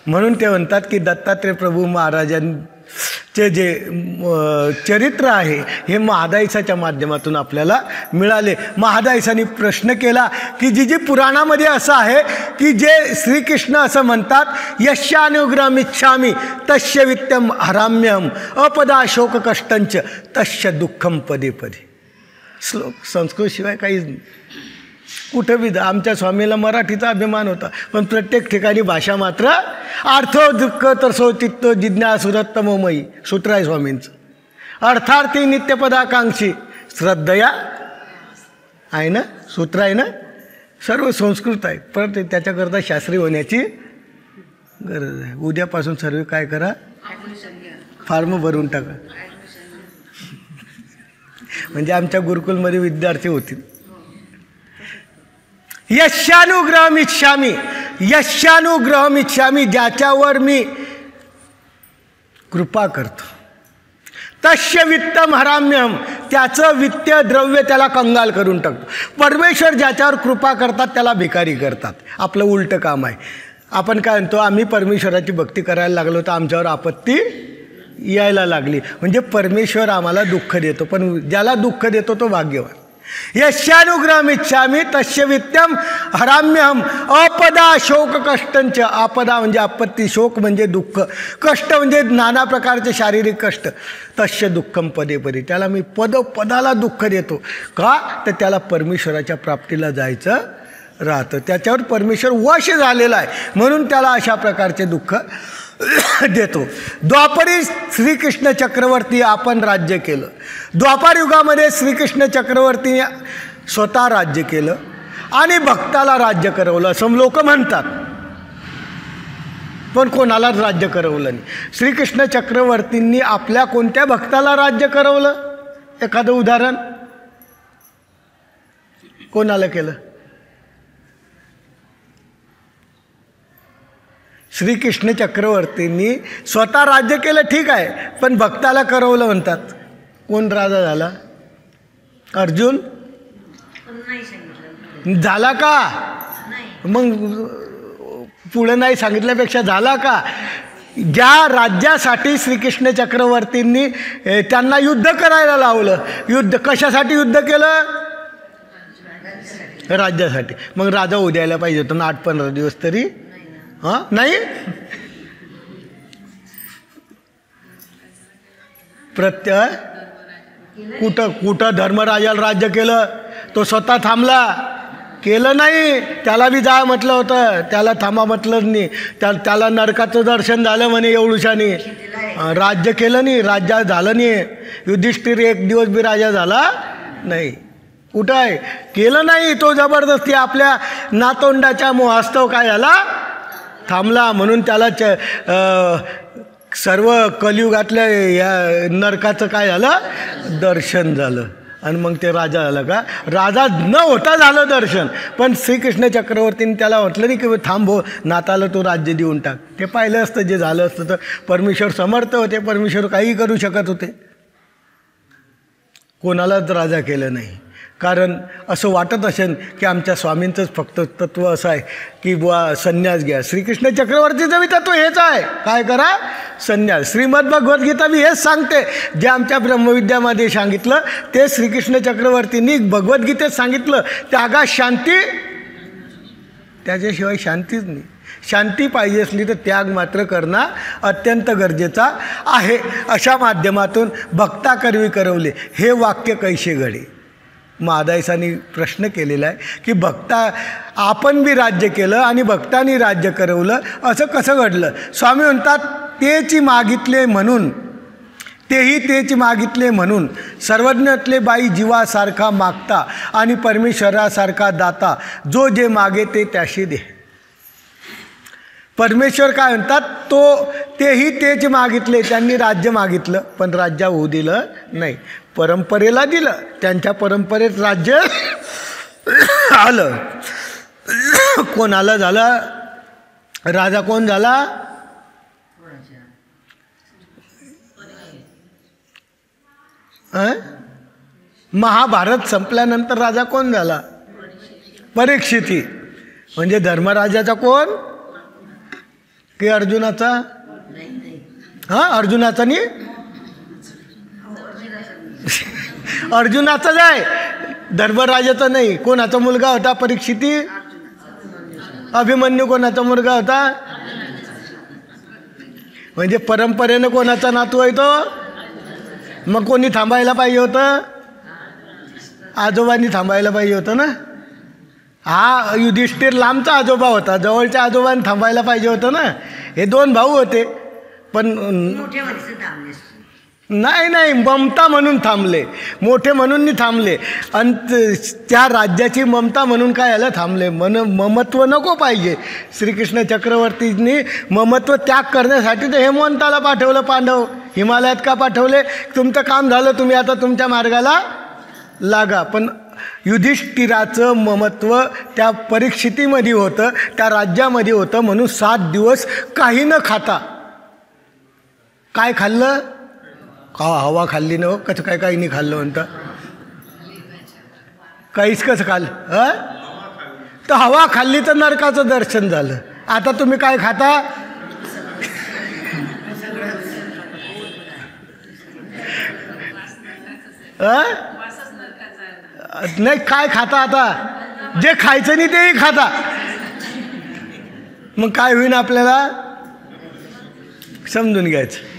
म्हणून ते म्हणतात की दत्तात्रय प्रभू महाराजांचे जे चरित्र आहे हे महादाईसाच्या माध्यमातून आपल्याला मिळाले. महादाईसांनी प्रश्न केला की जी पुराणामध्ये असं आहे की जे श्रीकृष्ण असं म्हणतात, यश्यानुग्रहमिच्छामी तस्य वित्तम हराम्यहम अपदा शोक कष्टंच तस्य दुःखम पदे पदे. श्लोक संस्कृत शिवाय काहीच नाही. कुठं बी आमच्या स्वामीला मराठीचा अभिमान होता, पण प्रत्येक ठिकाणी भाषा मात्र अर्थो दुःख तरसो चित्त जिज्ञासुरत्तमोमयी सूत्र आहे स्वामींचं. अर्थार्थी नित्यपदाकांक्षी श्रद्धया आहे ना, सूत्र आहे ना, सर्व संस्कृत आहे. परत त्याच्याकरता शास्त्री होण्याची गरज आहे. उद्यापासून सर्व काय करा, फॉर्म भरून टाका. म्हणजे आमच्या गुरुकुलमध्ये विद्यार्थी होतील. यश्यानुग्रहम इच्छामी, यश्यानुग्रहम इच्छामी, ज्याच्यावर मी कृपा करतो, तस्य वित्तम हराम्यहम, त्याचं वित्तीय द्रव्य त्याला कंगाल करून टाकतो. परमेश्वर ज्याच्यावर कृपा करतात त्याला भिकारी करतात. आपलं उलटं काम आहे. आपण काय म्हणतो, आम्ही परमेश्वराची भक्ती करायला लागलो तर आमच्यावर आपत्ती यायला लागली. म्हणजे परमेश्वर आम्हाला दुःख देतो, पण ज्याला दुःख देतो तो भाग्यवान. यश्यानुग्रहम इच्छामी तस्य वित्तम हराम्यहम अपदा शोक कष्टंच. आपदा म्हणजे आपत्ती, शोक म्हणजे दुःख, कष्ट म्हणजे नाना प्रकारचे शारीरिक कष्ट. तस्य दुःखम पदे पदे, त्याला मी पदाला दुःख देतो. का तर त्याला परमेश्वराच्या प्राप्तीला जायचं राहतं, त्याच्यावर परमेश्वर वश झालेला आहे, म्हणून त्याला अशा प्रकारचे दुःख देतो. द्वापरी श्रीकृष्ण चक्रवर्ती आपण राज्य केलं. द्वापार युगामध्ये श्रीकृष्ण चक्रवर्ती स्वतः राज्य केलं आणि भक्ताला राज्य करवलं असं लोक म्हणतात, पण कोणालाच राज्य करवलं नाही. श्रीकृष्ण चक्रवर्तींनी आपल्या कोणत्या भक्ताला राज्य करवलं, एखादं उदाहरण कोणाला केलं? श्रीकृष्ण चक्रवर्तींनी स्वतः राज्य केलं ठीक आहे, पण भक्ताला करवलं म्हणतात. कोण राजा झाला? अर्जुन झाला का? मग पुढे नाही सांगितल्यापेक्षा झाला का? ज्या राज्यासाठी श्रीकृष्ण चक्रवर्तींनी त्यांना युद्ध करायला लावलं, युद्ध कशासाठी युद्ध केलं? राज्यासाठी. मग राजा उद्यायला पाहिजे होता ना 8-15 दिवस तरी. हां नाही, प्रत्यय कुठं धर्मराजाला राज्य केलं? तो स्वतः थांबला, केलं नाही. त्याला बी जा म्हटलं होतं, त्याला थांबा म्हटलंच नाही. त्याला नरकाचं दर्शन झालं म्हणे एवढुशाने, राज्य केलं नाही, राज्य झालं नाही. युधिष्ठिर एक दिवस बी राजा झाला नाही. कुठं आहे? केलं नाही. तो जबरदस्ती आपल्या नातोंडाच्या मोहास्तव काय झाला, थांबला. म्हणून त्याला सर्व कलियुगातल्या या नरकाचं काय झालं, दर्शन झालं. आणि मग ते राजा झाला का? राजा न होता झालं दर्शन, पण श्रीकृष्ण चक्रवर्तीने त्याला म्हटलं नाही की थांबो, नाताला तो राज्य देऊन टाक. ते पाहिलं असतं, जे झालं असतं तर परमेश्वर समर्थ होते, परमेश्वर काही करू शकत होते. कोणालाच राजा केलं नाही. कारण असं वाटत असेल की आमच्या स्वामींचंच फक्त तत्त्व असं आहे की बुवा संन्यास घ्या. श्रीकृष्ण चक्रवर्तीचं बी तत्त्व हेच आहे, काय करा, संन्यास. श्रीमद भगवद्गीता बी हेच सांगते. जे आमच्या ब्रह्मविद्यामध्ये सांगितलं ते श्रीकृष्ण चक्रवर्तींनी भगवद्गीतेत सांगितलं. त्यागात शांती, त्याच्याशिवाय शांतीच नाही. शांती पाहिजे असली तर त्याग मात्र करणं अत्यंत गरजेचा आहे. अशा माध्यमातून भक्ता करवी करवले हे वाक्य कैसे घडे. महादायसांनी प्रश्न केलेला आहे की भक्ता आपण बी राज्य केलं आणि भक्तांनी राज्य करवलं असं कसं घडलं. स्वामी म्हणतात तेची मागितले म्हणून, तेही तेच मागितले म्हणून सर्वज्ञातले बाई जीवासारखा मागता आणि परमेश्वरासारखा दाता, जो जे मागे ते त्याशी दे. परमेश्वर काय म्हणतात, तो तेही तेच मागितले, त्यांनी राज्य मागितलं पण राज्य होऊ दिलं नाही, परंपरेला दिलं, त्यांच्या परंपरेत राज्य आलं. कोणाला झालं राजा, कोण झाला, महाभारत संपल्यानंतर राजा कोण झाला, परीक्षिती. म्हणजे धर्मराजाचा कोण की अर्जुनाचा, हां अर्जुनाचा नाही, अर्जुनाचाच आहे, धर्मराजाचा नाही. कोणाचा मुलगा होता परीक्षिती, अभिमन्यू कोणाचा मुलगा होता. म्हणजे परंपरेनं कोणाचा नातू आहे तो. मग कोणी थांबायला पाहिजे होतं, आजोबांनी थांबायला पाहिजे होतं ना. हा युधिष्ठिर लांबचा आजोबा होता, जवळच्या आजोबांनी थांबायला पाहिजे होतं ना. हे दोन भाऊ होते पण नाही ममता म्हणून थांबले, मोठे म्हणून नाही थांबले. आणि त्या राज्याची ममता म्हणून काय आलं थांबले. ममत्व नको पाहिजे. श्रीकृष्ण चक्रवर्तींनी ममत्व त्याग करण्यासाठी तर हेमवंताला पाठवलं. पांडव हिमालयात का पाठवले, तुमचं काम झालं, तुम्ही आता तुमच्या मार्गाला लागा. पण युधिष्ठिराचं ममत्व त्या परीक्षितीमध्ये होतं, त्या राज्यामध्ये होतं. म्हणून 7 दिवस काही न खाता, काय खाल्लं, हवा खाल्ली न, कसं काय काही नाही खाल्लं म्हणतं, काहीच कसं खाल्लं, तर हवा खाल्ली तर नरकाचं दर्शन झालं. आता तुम्ही काय खाता, नाही काय खाता, आता जे खायचं नाही तेही खाता. मग काय होईन आपल्याला समजून घ्यायचं.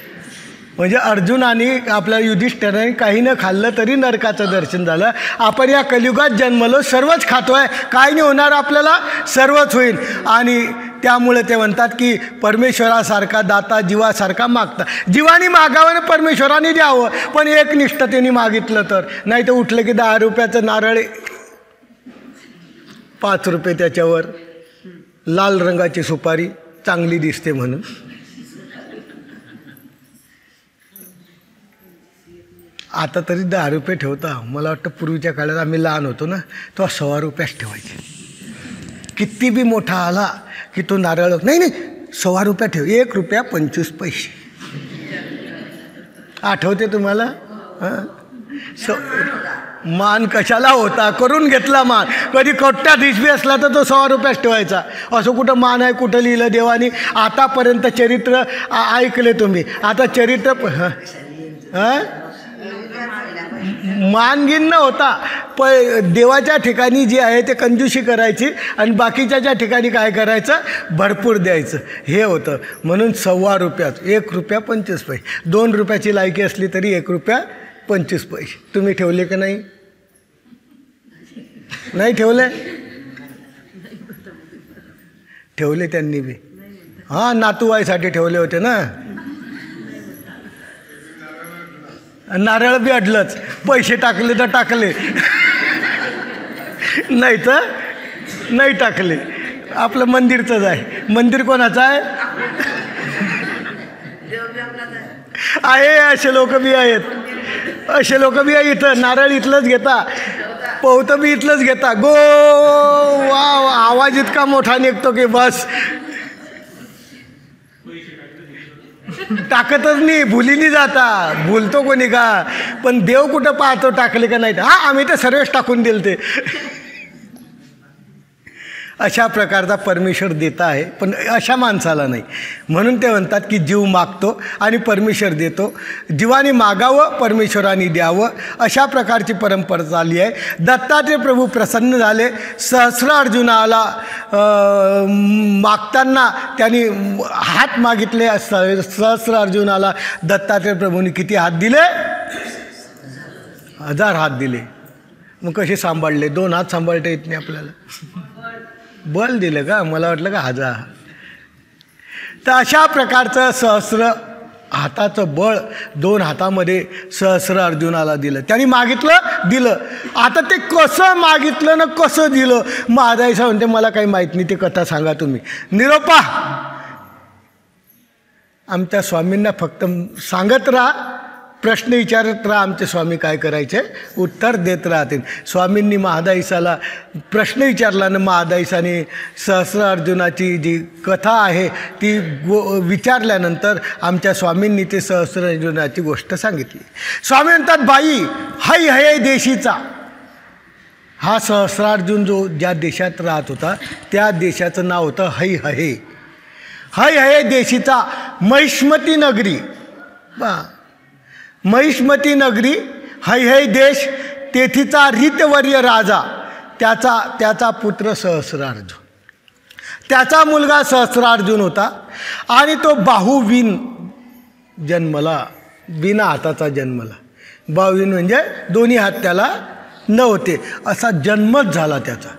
म्हणजे अर्जुनाने आपल्या युधिष्ठिराने काही न खाल्लं तरी नरकाचं दर्शन झालं. आपण या कलियुगात जन्मलो, सर्वच खातोय, काय नाही होणार आपल्याला, सर्वच होईल. आणि त्यामुळे ते म्हणतात की परमेश्वरासारखा दाता जीवासारखा मागता. जीवानी मागावं परमेश्वराने द्यावं, पण एकनिष्ठतेने मागितलं तर. नाही तर उठलं की 10 रुपयाचं नारळ, 5 रुपये त्याच्यावर, लाल रंगाची सुपारी चांगली दिसते म्हणून. आता तरी 10 रुपये ठेवता. मला वाटतं पूर्वीच्या काळात आम्ही लहान होतो ना, तो 1.25 रुपयाच ठेवायचे. किती बी मोठा आला की तो नारळ, नाही 1.25 रुपया ठेव, 1 रुपया 25 पैसे. आठवते तुम्हाला. मान कशाला होता, करून घेतला मान. कधी कोट्याधीश बी असला तर तो 100 रुपयाच ठेवायचा. असं कुठं मान आहे, कुठं लिहिलं देवानी. आतापर्यंत चरित्र ऐकले तुम्ही, आता चरित्र मानगिन न होता. देवाच्या ठिकाणी जी आहे ते कंजूशी करायची आणि बाकीच्या ज्या ठिकाणी काय करायचं, भरपूर द्यायचं, हे होतं. म्हणून 1.25 रुपयात 1 रुपया 25 पैसे. 2 रुपयाची लायकी असली तरी 1 रुपया 25 पैसे. तुम्ही ठेवले का नाही, नाही ठेवले, ठेवले त्यांनी बी. हां नातूबाईसाठी ठेवले होते ना. नारळ बी अडलंच, पैसे टाकले तर टाकले, नाही तर नाही टाकले. आपलं मंदिरचंच आहे. मंदिर कोणाचं आहे, आहे. असे लोक बी आहेत, असे लोक बी आहे. इथं नारळ इथलंच घेता, पोहतं बी इथलंच घेता. गो वा, आवाज इतका मोठा निघतो की बस. टाकतच नाही, भुलीनी जाता. भुलतो कोणी का? पण देव कुठं पाहतो टाकले का नाही? हा, आम्ही तर सर्वच टाकून दिल ते. अशा प्रकारचा परमेश्वर देता आहे, पण अशा माणसाला नाही. म्हणून ते म्हणतात की जीव मागतो आणि परमेश्वर देतो. जीवाने मागावं, परमेश्वराने द्यावं, अशा प्रकारची परंपरा चालली आहे. दत्तात्रय प्रभू प्रसन्न झाले. सहस्रार्जुनाला मागताना त्यांनी हात मागितले. सहस्रार्जुनाला दत्तात्रय प्रभूंनी किती हात दिले? 1000 हात दिले. मग कसे सांभाळले? 2 हात सांभाळता येत नाही आपल्याला. बल दिलं का? मला वाटलं का 1000. तर अशा प्रकारचं सहस्र हाताचं बळ 2 हातामध्ये सहस्र अर्जुनाला दिलं. त्यांनी मागितलं, दिलं. आता ते कसं मागितलं ना कसं दिलं? महादाईसा म्हणते मला काही माहीत नाही, ते कथा सांगा तुम्ही. निरोपा आमच्या स्वामींना फक्त सांगत राहा, प्रश्न विचारत राहा, आमचे स्वामी काय करायचे उत्तर देत राहतील. स्वामींनी महादाईसाला प्रश्न विचारला ना, महादाईसाने सहस्र अर्जुनाची जी कथा आहे ती विचारल्यानंतर आमच्या स्वामींनी ते सहस्र अर्जुनाची गोष्ट सांगितली. स्वामी म्हणतात, बाई है है देशीचा. हा सहस्रार्जुन जो ज्या देशात राहत होता त्या देशाचं नाव होतं है हये. है हये देशीचा महिष्मती नगरी. महिष्मती नगरी, है देश, तेथीचा रीतवर्य राजा, त्याचा पुत्र सहस्रार्जुन. त्याचा मुलगा सहस्रार्जुन होता आणि तो बाहुवीन जन्मला, बिना हाताचा जन्मला. बाहुवीन म्हणजे दोन्ही हात त्याला नव्हते, असा जन्मच झाला त्याचा.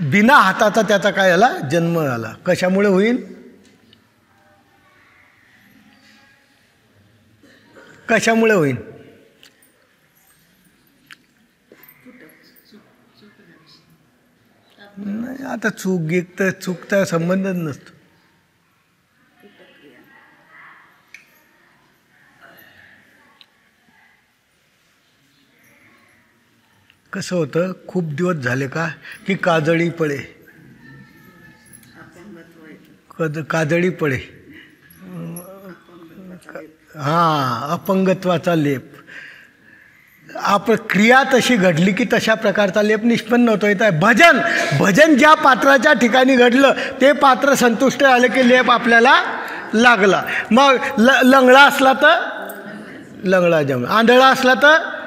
बिना हाताचा त्याचा काय झाला? जन्म झाला. कशामुळे होईल? कशामुळे होईल? नाही, आता चूकता संबंधच नसतो. कसं होतं, खूप दिवस झाले का की काजळी पडे, काजळी पडे. हां, अपंगत्वाचा लेप. क्रिया तशी घडली की तशा प्रकारचा लेप निष्पन्न होतो. येत आहे भजन ज्या पात्राच्या ठिकाणी घडलं ते पात्र संतुष्ट झालं की लेप आपल्याला लागला. मग लंगडा असला तर लंगडा जन्म, आंधळा असला तर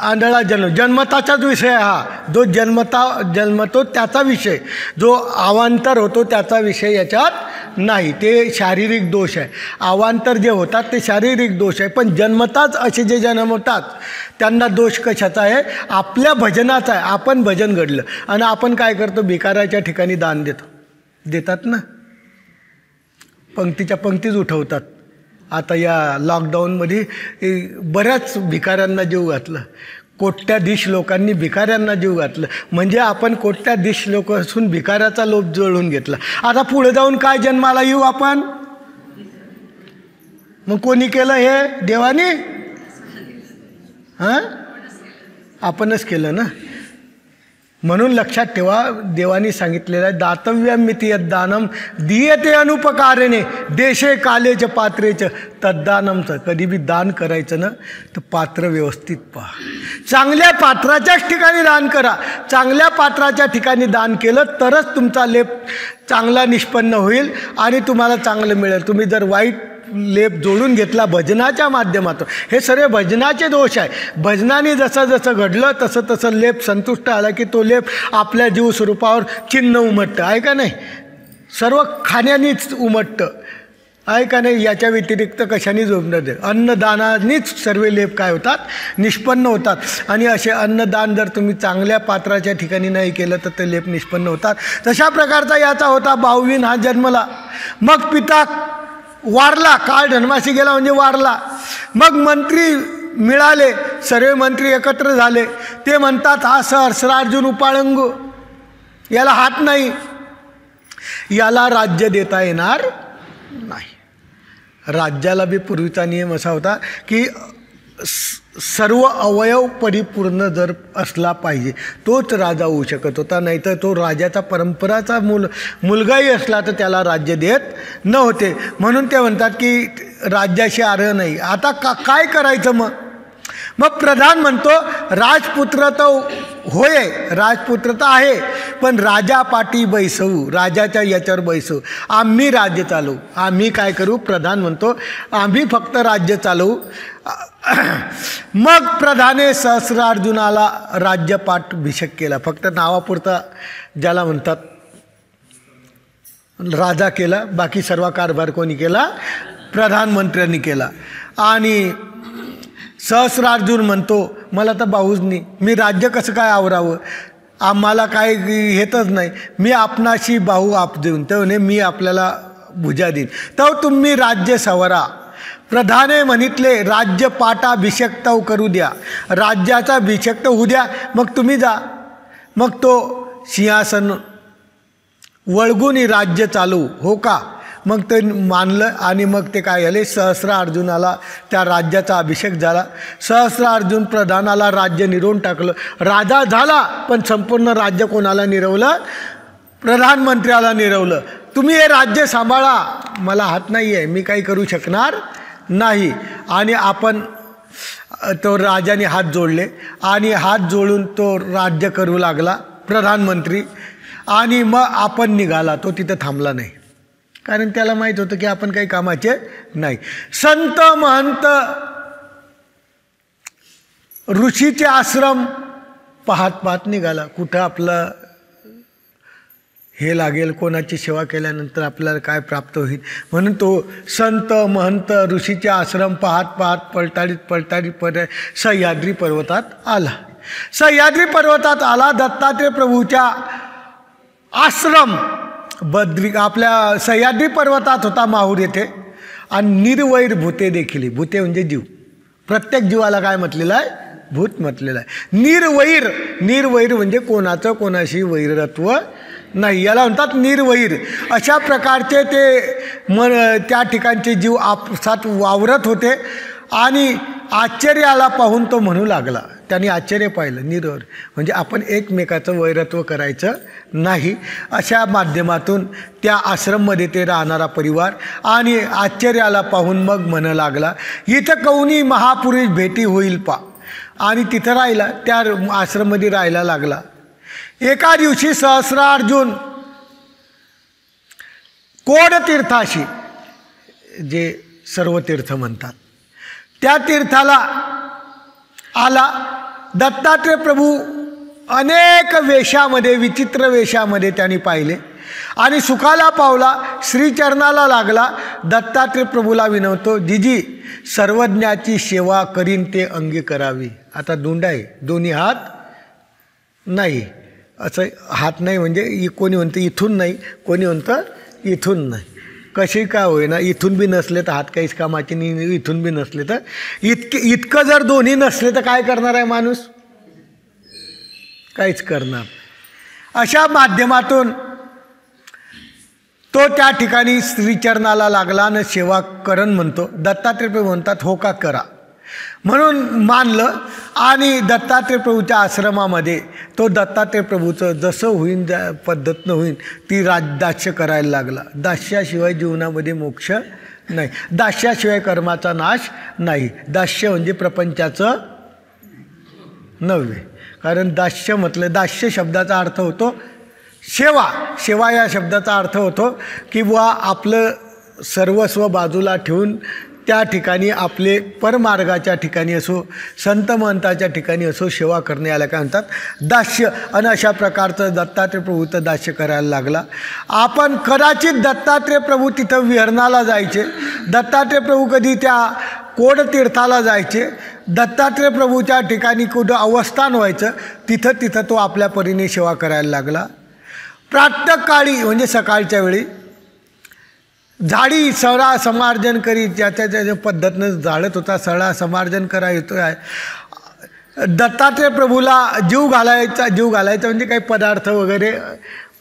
आंधळा जन्म. जन्मताचाच विषय हा. जो जन्मतो त्याचा विषय, जो अवांतर होतो त्याचा विषय याच्यात नाही. ते शारीरिक दोष आहे. अवांतर जे होतात ते शारीरिक दोष आहे. पण जन्मताच असे जे जन्मतात त्यांना दोष कशाचा आहे? आपल्या भजनाचा आहे. आपण भजन घडलं आणि आपण काय करतो? भिकाराच्या ठिकाणी दान देतात ना, पंक्तीच्या पंक्तीच उठवतात. आता या लॉकडाऊनमध्ये बऱ्याच भिकाऱ्यांना जीव घातलं. कोट्याधीश लोकांनी भिकाऱ्यांना जीव घातलं. म्हणजे आपण कोट्याधीश लोक असून भिकाऱ्याचा लोभ जुळवून घेतला. आता पुढे जाऊन काय जन्माला येऊ आपण? मग कोणी केलं हे? देवाने? हां, आपणच केलं ना. म्हणून लक्षात ठेवा, देवानी सांगितलेलं आहे, दातव्यमिति यद्दानम दीयते अनुपकारेने देशे कालेच पात्रेच तद्दानमचं. कधी बी दान करायचं ना तर पात्र व्यवस्थित पहा. चांगल्या पात्राच्याच ठिकाणी दान करा. चांगल्या पात्राच्या ठिकाणी दान केलं तरच तुमचा लेप चांगला निष्पन्न होईल आणि तुम्हाला चांगलं मिळेल. तुम्ही जर वाईट लेप जोडून घेतला भजनाच्या माध्यमातून, हे सर्व भजनाचे दोष आहे. भजनाने जसं जसं घडलं तसं तसं लेप संतुष्ट आला की तो लेप आपल्या जीव स्वरूपावर चिन्ह उमटतं. आहे का नाही? सर्व खाण्यानीच उमटतं. आहे का नाही? याच्या व्यतिरिक्त कशानेच उमटत नाही. अन्नदानानेच सर्व लेप काय होतात? निष्पन्न होतात. आणि असे अन्नदान जर तुम्ही चांगल्या पात्राच्या ठिकाणी नाही केलं तर ते लेप निष्पन्न होतात. तशा प्रकारचा याचा होता. बाहुवीन हा जन्मला. मग पिता वारला, काळ धर्माशी गेला म्हणजे वारला. मग मंत्री मिळाले, सर्व मंत्री एकत्र झाले. ते म्हणतात हा सहस्रार्जुन उपाळंग, याला हात नाही, याला राज्य देता येणार नाही. राज्याला बी पूर्वीचा नियम असा होता की सर्व अवयव परिपूर्ण जर असला पाहिजे तोच राजा होऊ शकत होता, नाहीतर तो राजाचा परंपराचा मुलगाही असला तर त्याला राज्य देत नव्हते. म्हणून ते म्हणतात की राज्याशी आरह नाही. आता काय करायचं मग प्रधान म्हणतो राजपुत्र तर होय, राजपुत्र तर आहे, पण राजापाटी बैसवू, राजाच्या याच्यावर बैसवू, आम्ही राज्य चालवू. आम्ही काय करू? प्रधान म्हणतो आम्ही फक्त राज्य चालवू. मग प्रधाने सहस्रार्जुनाला राज्यपाठाभिषेक केला. फक्त नावापुरता ज्याला म्हणतात राजा केला, बाकी सर्व कारभार कोणी केला? प्रधानमंत्र्यांनी केला. आणि सहस्रार्जुन म्हणतो मला तर भाऊच नाही, मी राज्य कसं काय आवरावं, आम्हाला काय येतच नाही, मी आपणाशी भाऊ आप देऊन तर म्हणे मी आपल्याला भुजा देईन, तर तुम्ही राज्य सवरा. प्रधाने म्हणितले राज्यपाठाभिषेक तव करू द्या, राज्याचा अभिषेक तर होऊ द्या, मग तुम्ही जा. मग तो सिंहासन वळगून राज्य चालू हो का? मग ते मानलं आणि मग ते काय झाले, सहस्रार्जुनाला त्या राज्याचा अभिषेक झाला. सहस्रार्जुन प्रधानाला राज्य निरवून टाकलं. राजा झाला, पण संपूर्ण राज्य कोणाला निरवलं? प्रधानमंत्र्याला निरवलं. तुम्ही हे राज्य सांभाळा, मला हात नाही आहे, मी काही करू शकणार नाही. आणि आपण तो राजाने हात जोडले आणि हात जोडून तो राज्य करू लागला प्रधानमंत्री. आणि मग आपण निघाला, तो तिथं थांबला नाही, कारण त्याला माहीत होतं की आपण काही कामाचे नाही. संत महंत ऋषीचे आश्रम पाहत निघाला. कुठं आपलं हे लागेल, कोणाची सेवा केल्यानंतर आपल्याला काय प्राप्त होईल, म्हणून तो संत महंत ऋषीचे आश्रम पाहत पलटारीत सह्याद्री पर्वतात आला. सह्याद्री पर्वतात आला. दत्तात्रय प्रभूच्या आश्रम आपल्या सह्याद्री पर्वतात होता, माहूर येथे. आणि निर्वैर भूते देखील, भूते म्हणजे जीव, प्रत्येक जीवाला काय म्हटलेलं आहे? भूत म्हटलेलं आहे. निर्वैर म्हणजे कोणाचं कोणाशी वैरत्व नाही, याला म्हणतात निर्वैर. अशा प्रकारचे ते त्या ठिकाणचे जीव आपसात वावरत होते. आणि आश्चर्याला पाहून तो म्हणू लागला, त्यांनी आश्चर्य पाहिलं. निर्वैर म्हणजे आपण एकमेकाचं वैरत्व करायचं नाही. अशा माध्यमातून त्या आश्रममध्ये ते राहणारा परिवार आणि आश्चर्याला पाहून मग म्हणू लागला, इथं कौनी महापुरुष भेटी होईल पा. आणि तिथं राहिला, त्या आश्रममध्ये राहायला लागला. एका दिवशी सहस्रार्जुन कोड तीर्थाशी, जे सर्व तीर्थ म्हणतात, त्या तीर्थाला आला. दत्तात्रय प्रभू अनेक वेशामध्ये, विचित्र वेशामध्ये त्यांनी पाहिले आणि सुखाला पावला. श्रीचरणाला लागला. दत्तात्रय प्रभूला विनवतो, जिजी सर्वज्ञाची सेवा करीन ते अंगी करावी. आता दोंड आहे, दोन्ही हात नाही, असं हात नाही म्हणजे कोणी म्हणतं इथून नाही, कोणी म्हणतं इथून नाही. कशी काय होईना, इथून बी नसले तर हात काहीच कामाचे नाही, इथून बी नसले तर इतकं जर दोन्ही नसले तर काय करणार आहे माणूस? काहीच करणार. अशा माध्यमातून तो त्या ठिकाणी श्रीचरणाला लागला आणि सेवा करण म्हणतो. दत्तात्रय प्रभू म्हणतात हो का, करा, म्हणून मानलं. आणि दत्तात्रय प्रभूच्या आश्रमामध्ये तो दत्तात्रय प्रभूचं जसं होईन पद्धतनं होईन ती दास्य करायला लागला. दास्याशिवाय जीवनामध्ये मोक्ष नाही, दास्याशिवाय कर्माचा नाश नाही. दास्य म्हणजे प्रपंचाचं नव्हे, कारण दास्य म्हटलं, दास्य शब्दाचा अर्थ होतो सेवा. सेवा या शब्दाचा अर्थ होतो की बुवा आपलं सर्वस्व बाजूला ठेवून त्या ठिकाणी आपले परमार्गाच्या ठिकाणी असो, संत महंताच्या ठिकाणी असो सेवा करणे, याला काय म्हणतात? दास्य. आणि अशा प्रकारचं दत्तात्रय प्रभूचं दास्य करायला लागला. आपण कदाचित दत्तात्रय प्रभू तिथं विहरणाला जायचे, दत्तात्रय प्रभू कधी त्या कोड तीर्थाला जायचे, दत्तात्रय प्रभूच्या ठिकाणी कुठं अवस्थान व्हायचं, तिथं तो आपल्या परीने सेवा करायला लागला. प्रातःकाळी म्हणजे सकाळच्या वेळी झाडी सडा समार्जन करीत, ज्याच्या पद्धतीनं झाडत होता, सडा समार्जन करायचो आहे. दत्तात्रय प्रभूला जीव घालायचा म्हणजे काही पदार्थ वगैरे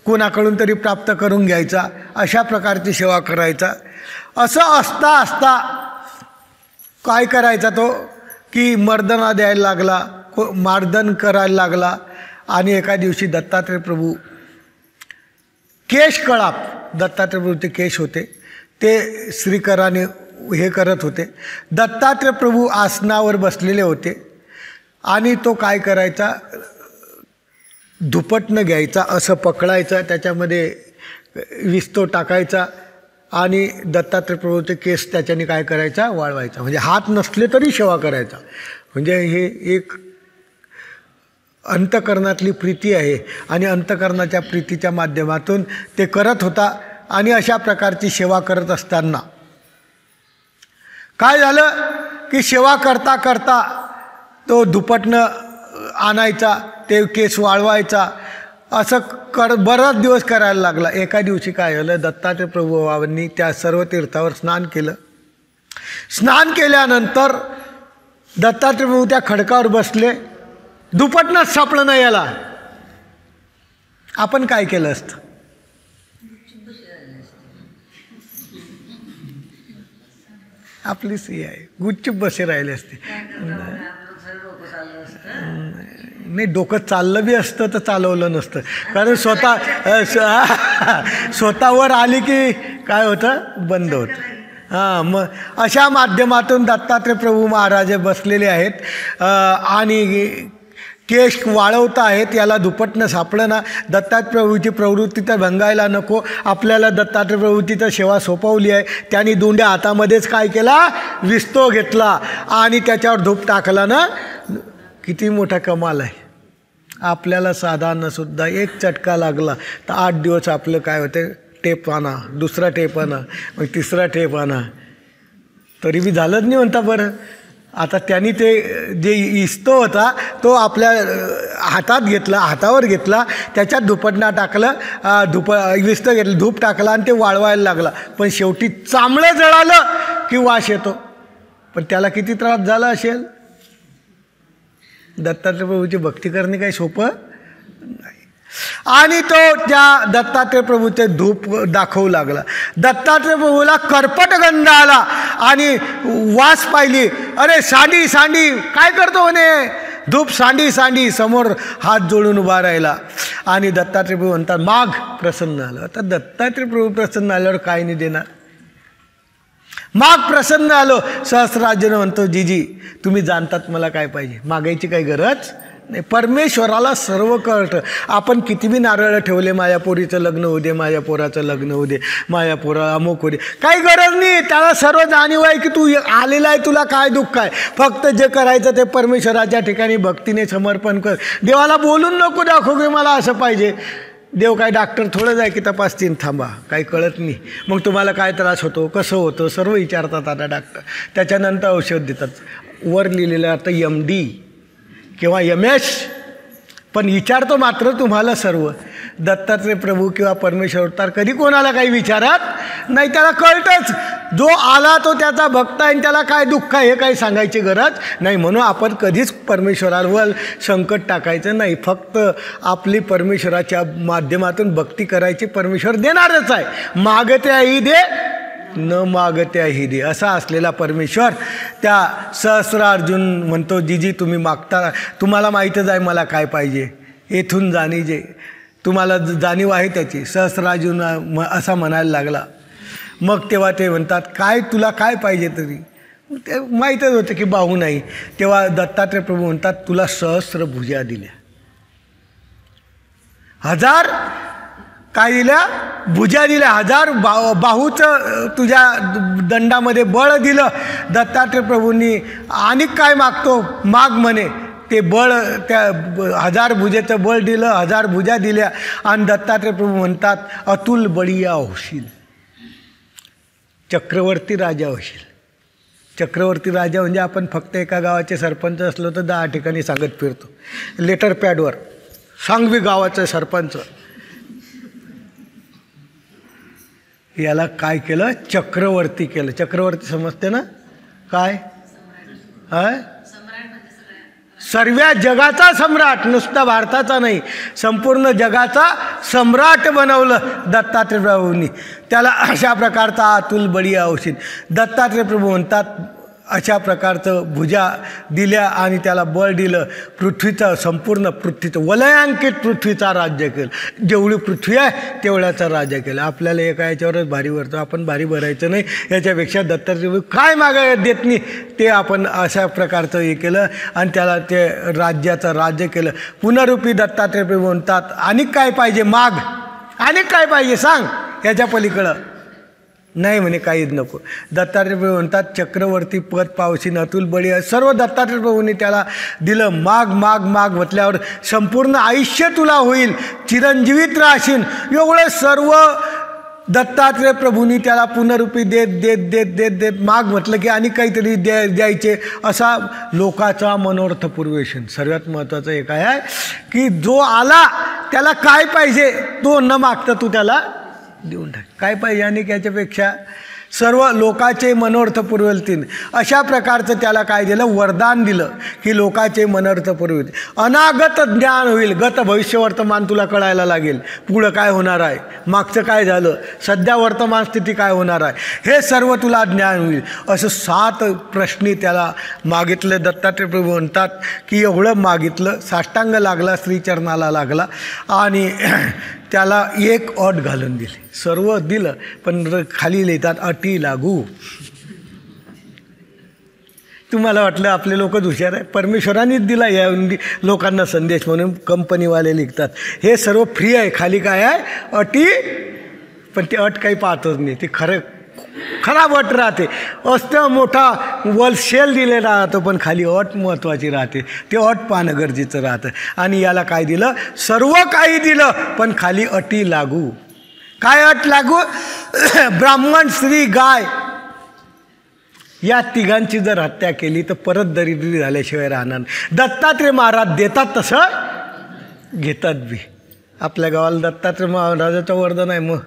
कोणाकडून तरी प्राप्त करून घ्यायचा, अशा प्रकारची सेवा करायचा. असं असता काय करायचा तो, की मर्दना द्यायला लागला, मारदन करायला लागला. आणि एका दिवशी दत्तात्रय प्रभू केश कळाप, दत्तात्रय प्रभूचे केश होते ते श्रीकराने हे करत होते. दत्तात्रय प्रभू आसनावर बसलेले होते आणि तो काय करायचा, दुपटनं घ्यायचा, असं पकडायचा, त्याच्यामध्ये विस्तो टाकायचा आणि दत्तात्रय प्रभूचे केस त्याच्याने काय करायचा, वाळवायचा. म्हणजे हात नसले तरी सेवा करायचा. म्हणजे हे एक अंतकरणातली प्रीती आहे आणि अंतकरणाच्या प्रीतीच्या माध्यमातून ते करत होता. आणि अशा प्रकारची सेवा करत असताना काय झालं की सेवा करता करता तो दुपटनं आणायचा, ते केस वाळवायचा, असं बराच दिवस करायला लागला. एका दिवशी काय झालं, दत्तात्रय प्रभूंनी त्या सर्व तीर्थावर स्नान केलं. स्नान केल्यानंतर दत्तात्रय प्रभू त्या खडकावर बसले. दुपटनंच सापडलं नाही याला. आपण काय केलं असतं? आपली सी आहे, गुपचूप बसे राहिले असते. नाही, डोकं चाललं बी असतं तर चालवलं नसतं. कारण स्वतःवर आली की काय होतं, बंद होतं. हां, मग अशा माध्यमातून दत्तात्रय प्रभू महाराज बसलेले आहेत आणि केश वाळवता आहेत. याला दुपटनं सापडलं ना. दत्तात्रय प्रभूची प्रवृत्ती तर भंगायला नको. आपल्याला दत्तात्रय प्रभूची तर सेवा सोपवली आहे. त्यांनी दोंड्या हातामध्येच काय केला, विस्तो घेतला आणि त्याच्यावर धूप टाकला ना. किती मोठा कमाल आहे. आपल्याला साधारणसुद्धा एक चटका लागला तर 8 दिवस आपलं काय होतं, टेप आणा, दुसरा टेप आणा, मग तिसरा टेप आणा, तरी बी झालंच नाही म्हणता. बरं, आता त्यांनी ते जे इस्तो होता तो आपल्या हातात घेतला, हातावर घेतला, त्याच्यात धुपटणा टाकलं, विस्त घेतलं, धूप टाकला आणि ते वाळवायला लागला. पण शेवटी चांबलं जळालं की वास येतो. पण त्याला किती त्रास झाला असेल. दत्तात्रय प्रभूची भक्ती करणे काही सोपं नाही. आणि तो त्या दत्तात्रय प्रभूचे धूप दाखवू लागला. दत्तात्रय प्रभूला कर्पट गंध आला आणि वास पाहिली. अरे सांडी सांडी, काय करतो म्हणे, धूप सांडी सांडी. समोर हात जोडून उभा राहिला आणि दत्तात्रय प्रभू म्हणतात माग. प्रसन्न आलं. आता दत्तात्रय प्रभू प्रसन्न आल्यावर काय नाही देणार. माग प्रसन्न आलो. सहस्रार्जुन म्हणतो जीजी तुम्ही जाणतात मला काय पाहिजे, मागायची काही गरज नाही. परमेश्वराला सर्व कळतं. आपण किती बी नारळ ठेवले, माझ्या पोरीचं लग्न होऊ दे, माझ्या पोराचं लग्न होऊ दे, माझ्या पोरा अमुक होऊ दे, काही गरज नाही. त्याला सर्व जाणीव आहे की तू आलेला आहे, तुला काय दुःख आहे. फक्त जे करायचं ते परमेश्वराच्या ठिकाणी भक्तीने समर्पण कर. देवाला बोलून नको दाखव की मला असं पाहिजे. देव काय डॉक्टर थोडंच आहे की तपासतीन, थांबा, काही कळत नाही. मग तुम्हाला काय त्रास होतो, कसं होतं, सर्व विचारतात आता डॉक्टर. त्याच्यानंतर औषध देतात. वर लिहिलेलं आता MD किंवा MS, पण विचारतो मात्र तुम्हाला सर्व. दत्तात्रय प्रभू किंवा परमेश्वर अवतार कधी कोणाला काही विचारत नाही. त्याला कळतंच जो आला तो त्याचा भक्त आहे आणि त्याला काय दुःख आहे हे काही सांगायची गरज नाही. म्हणून आपण कधीच परमेश्वरावर संकट टाकायचं नाही. फक्त आपली परमेश्वराच्या माध्यमातून भक्ती करायची. परमेश्वर देणारच आहे. मागत्याही दे न मागत्याही दे असा असलेला परमेश्वर त्या सहस्रार्जुन म्हणतो जीजी तुम्ही मागता, तुम्हाला माहीतच आहे मला काय पाहिजे, येथून जाणीजे, तुम्हाला जाणीव आहे त्याची. सहस्रार्जुन असा म्हणायला लागला. मग तेव्हा ते म्हणतात काय तुला काय पाहिजे तरी. ते माहीतच होतं की बाहू नाही. तेव्हा दत्तात्रय प्रभू म्हणतात तुला सहस्र भुजा दिल्या. 1000 काय दिल्या, भुजा दिल्या. 1000 बाहूचं तुझ्या दंडामध्ये बळ दिलं. दत्तात्रय प्रभूंनी आणि काय मागतो माग म्हणे. ते बळ त्या 1000 भुजेचं बळ दिलं, 1000 भुजा दिल्या. आणि दत्तात्रय प्रभू म्हणतात अतुल बळीया होशील, चक्रवर्ती राजा होशील. चक्रवर्ती राजा म्हणजे आपण फक्त एका गावाचे सरपंच असलो तर 10 ठिकाणी सांगत फिरतो लेटर पॅडवर, सांगवी गावाचं सरपंच. याला काय केलं, चक्रवर्ती केलं. चक्रवर्ती समजते ना काय, सर्व जगाचा सम्राट, नुसता भारताचा नाही, संपूर्ण जगाचा सम्राट बनवलं दत्तात्रय प्रभूंनी. त्याला अशा प्रकारचा अतुल बळीया होशील. दत्तात्रय प्रभू म्हणतात अशा प्रकारचं भुजा दिल्या आणि त्याला बळ दिलं. पृथ्वीचं संपूर्ण पृथ्वीचं वलयांकित पृथ्वीचा राज्य केलं. जेवढी पृथ्वी आहे तेवढ्याचं राज्य केलं. आपल्याला एका याच्यावरच भारी भरतो, आपण भारी भरायचं नाही. याच्यापेक्षा दत्तात्रय काय मागाय देत नाही ते आपण अशा प्रकारचं हे केलं आणि त्याला ते राज्याचं राज्य केलं. पुनरुपी दत्तात्रय प्रभू म्हणतात आणि काय पाहिजे माग, आणि काय पाहिजे सांग, याच्या पलीकडं नाही म्हणे काहीच नको. दत्तात्रय प्रभू म्हणतात चक्रवर्ती पद पावशीन अतुल बळी सर्व दत्तात्रय प्रभूंनी त्याला दिलं. माग माग माग म्हटल्यावर संपूर्ण आयुष्य तुला होईल, चिरंजीवित राहशील, एवढं सर्व दत्तात्रय प्रभूंनी त्याला पुनरुपी देत देत देत देत देत माग म्हटलं की आणि काहीतरी द्यायचे. असा लोकाचा मनोर्थ पुरवेशन. सर्वात महत्त्वाचं एक आहे की जो आला त्याला काय पाहिजे तो न मागता तू त्याला देऊन टाक. काय पाहिजे आणि याच्यापेक्षा सर्व लोकाचे मनोर्थ पुरवतील अशा प्रकारचं त्याला काय दिलं, वरदान दिलं की लोकाचे मनोर्थ पुरवतील. अनागत ज्ञान होईल, गत भविष्य वर्तमान तुला कळायला लागेल. पुढं काय होणार आहे, मागचं काय झालं, सध्या वर्तमान स्थिती काय होणार आहे, हे सर्व तुला ज्ञान होईल. असं 7 प्रश्नी त्याला मागितलं. दत्तात्रय प्रभू म्हणतात की एवढं मागितलं, साष्टांग लागला, श्रीचरणाला लागला आणि त्याला एक अट घालून दिली. सर्व दिलं पण खाली लिहितात अटी लागू. तुम्हाला वाटलं आपले लोकच हुशार आहे, परमेश्वरानेच दिला या लोकांना संदेश म्हणून कंपनीवाले लिखतात. हे सर्व फ्री आहे, खाली काय आहे अटी, पण ती अट काही पाहतच नाही. ती खराब अट राहते. असतं मोठा वलशेल दिलेला राहतो पण खाली अट महत्त्वाची राहते. ते अट पाहणं गरजेचं राहतं. आणि याला काय दिलं, सर्व काही दिलं पण खाली अटी लागू. काय अट लागू, ब्राह्मण स्त्री गाय या तिघांची जर हत्या केली तर परत दरिद्री झाल्याशिवाय राहणार. दत्तात्रय महाराज देतात तसं घेतात बी. आपल्या गावाला दत्तात्रय महाराजाचं वरदान आहे मग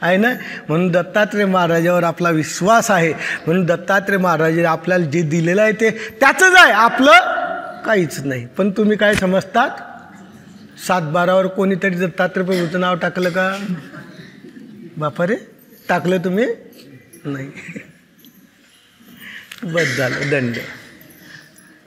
आहे ना, म्हणून दत्तात्रय महाराजावर आपला विश्वास आहे. म्हणून दत्तात्रय महाराज आपल्याला जे दिलेलं आहे ते त्याचंच आहे, आपलं काहीच नाही. पण तुम्ही काय समजतात, 7-12वर कोणीतरी दत्तात्रय प्रभूचं नाव टाकलं का, बापा रे टाकलं तुम्ही नाही, बस झालं, दंड.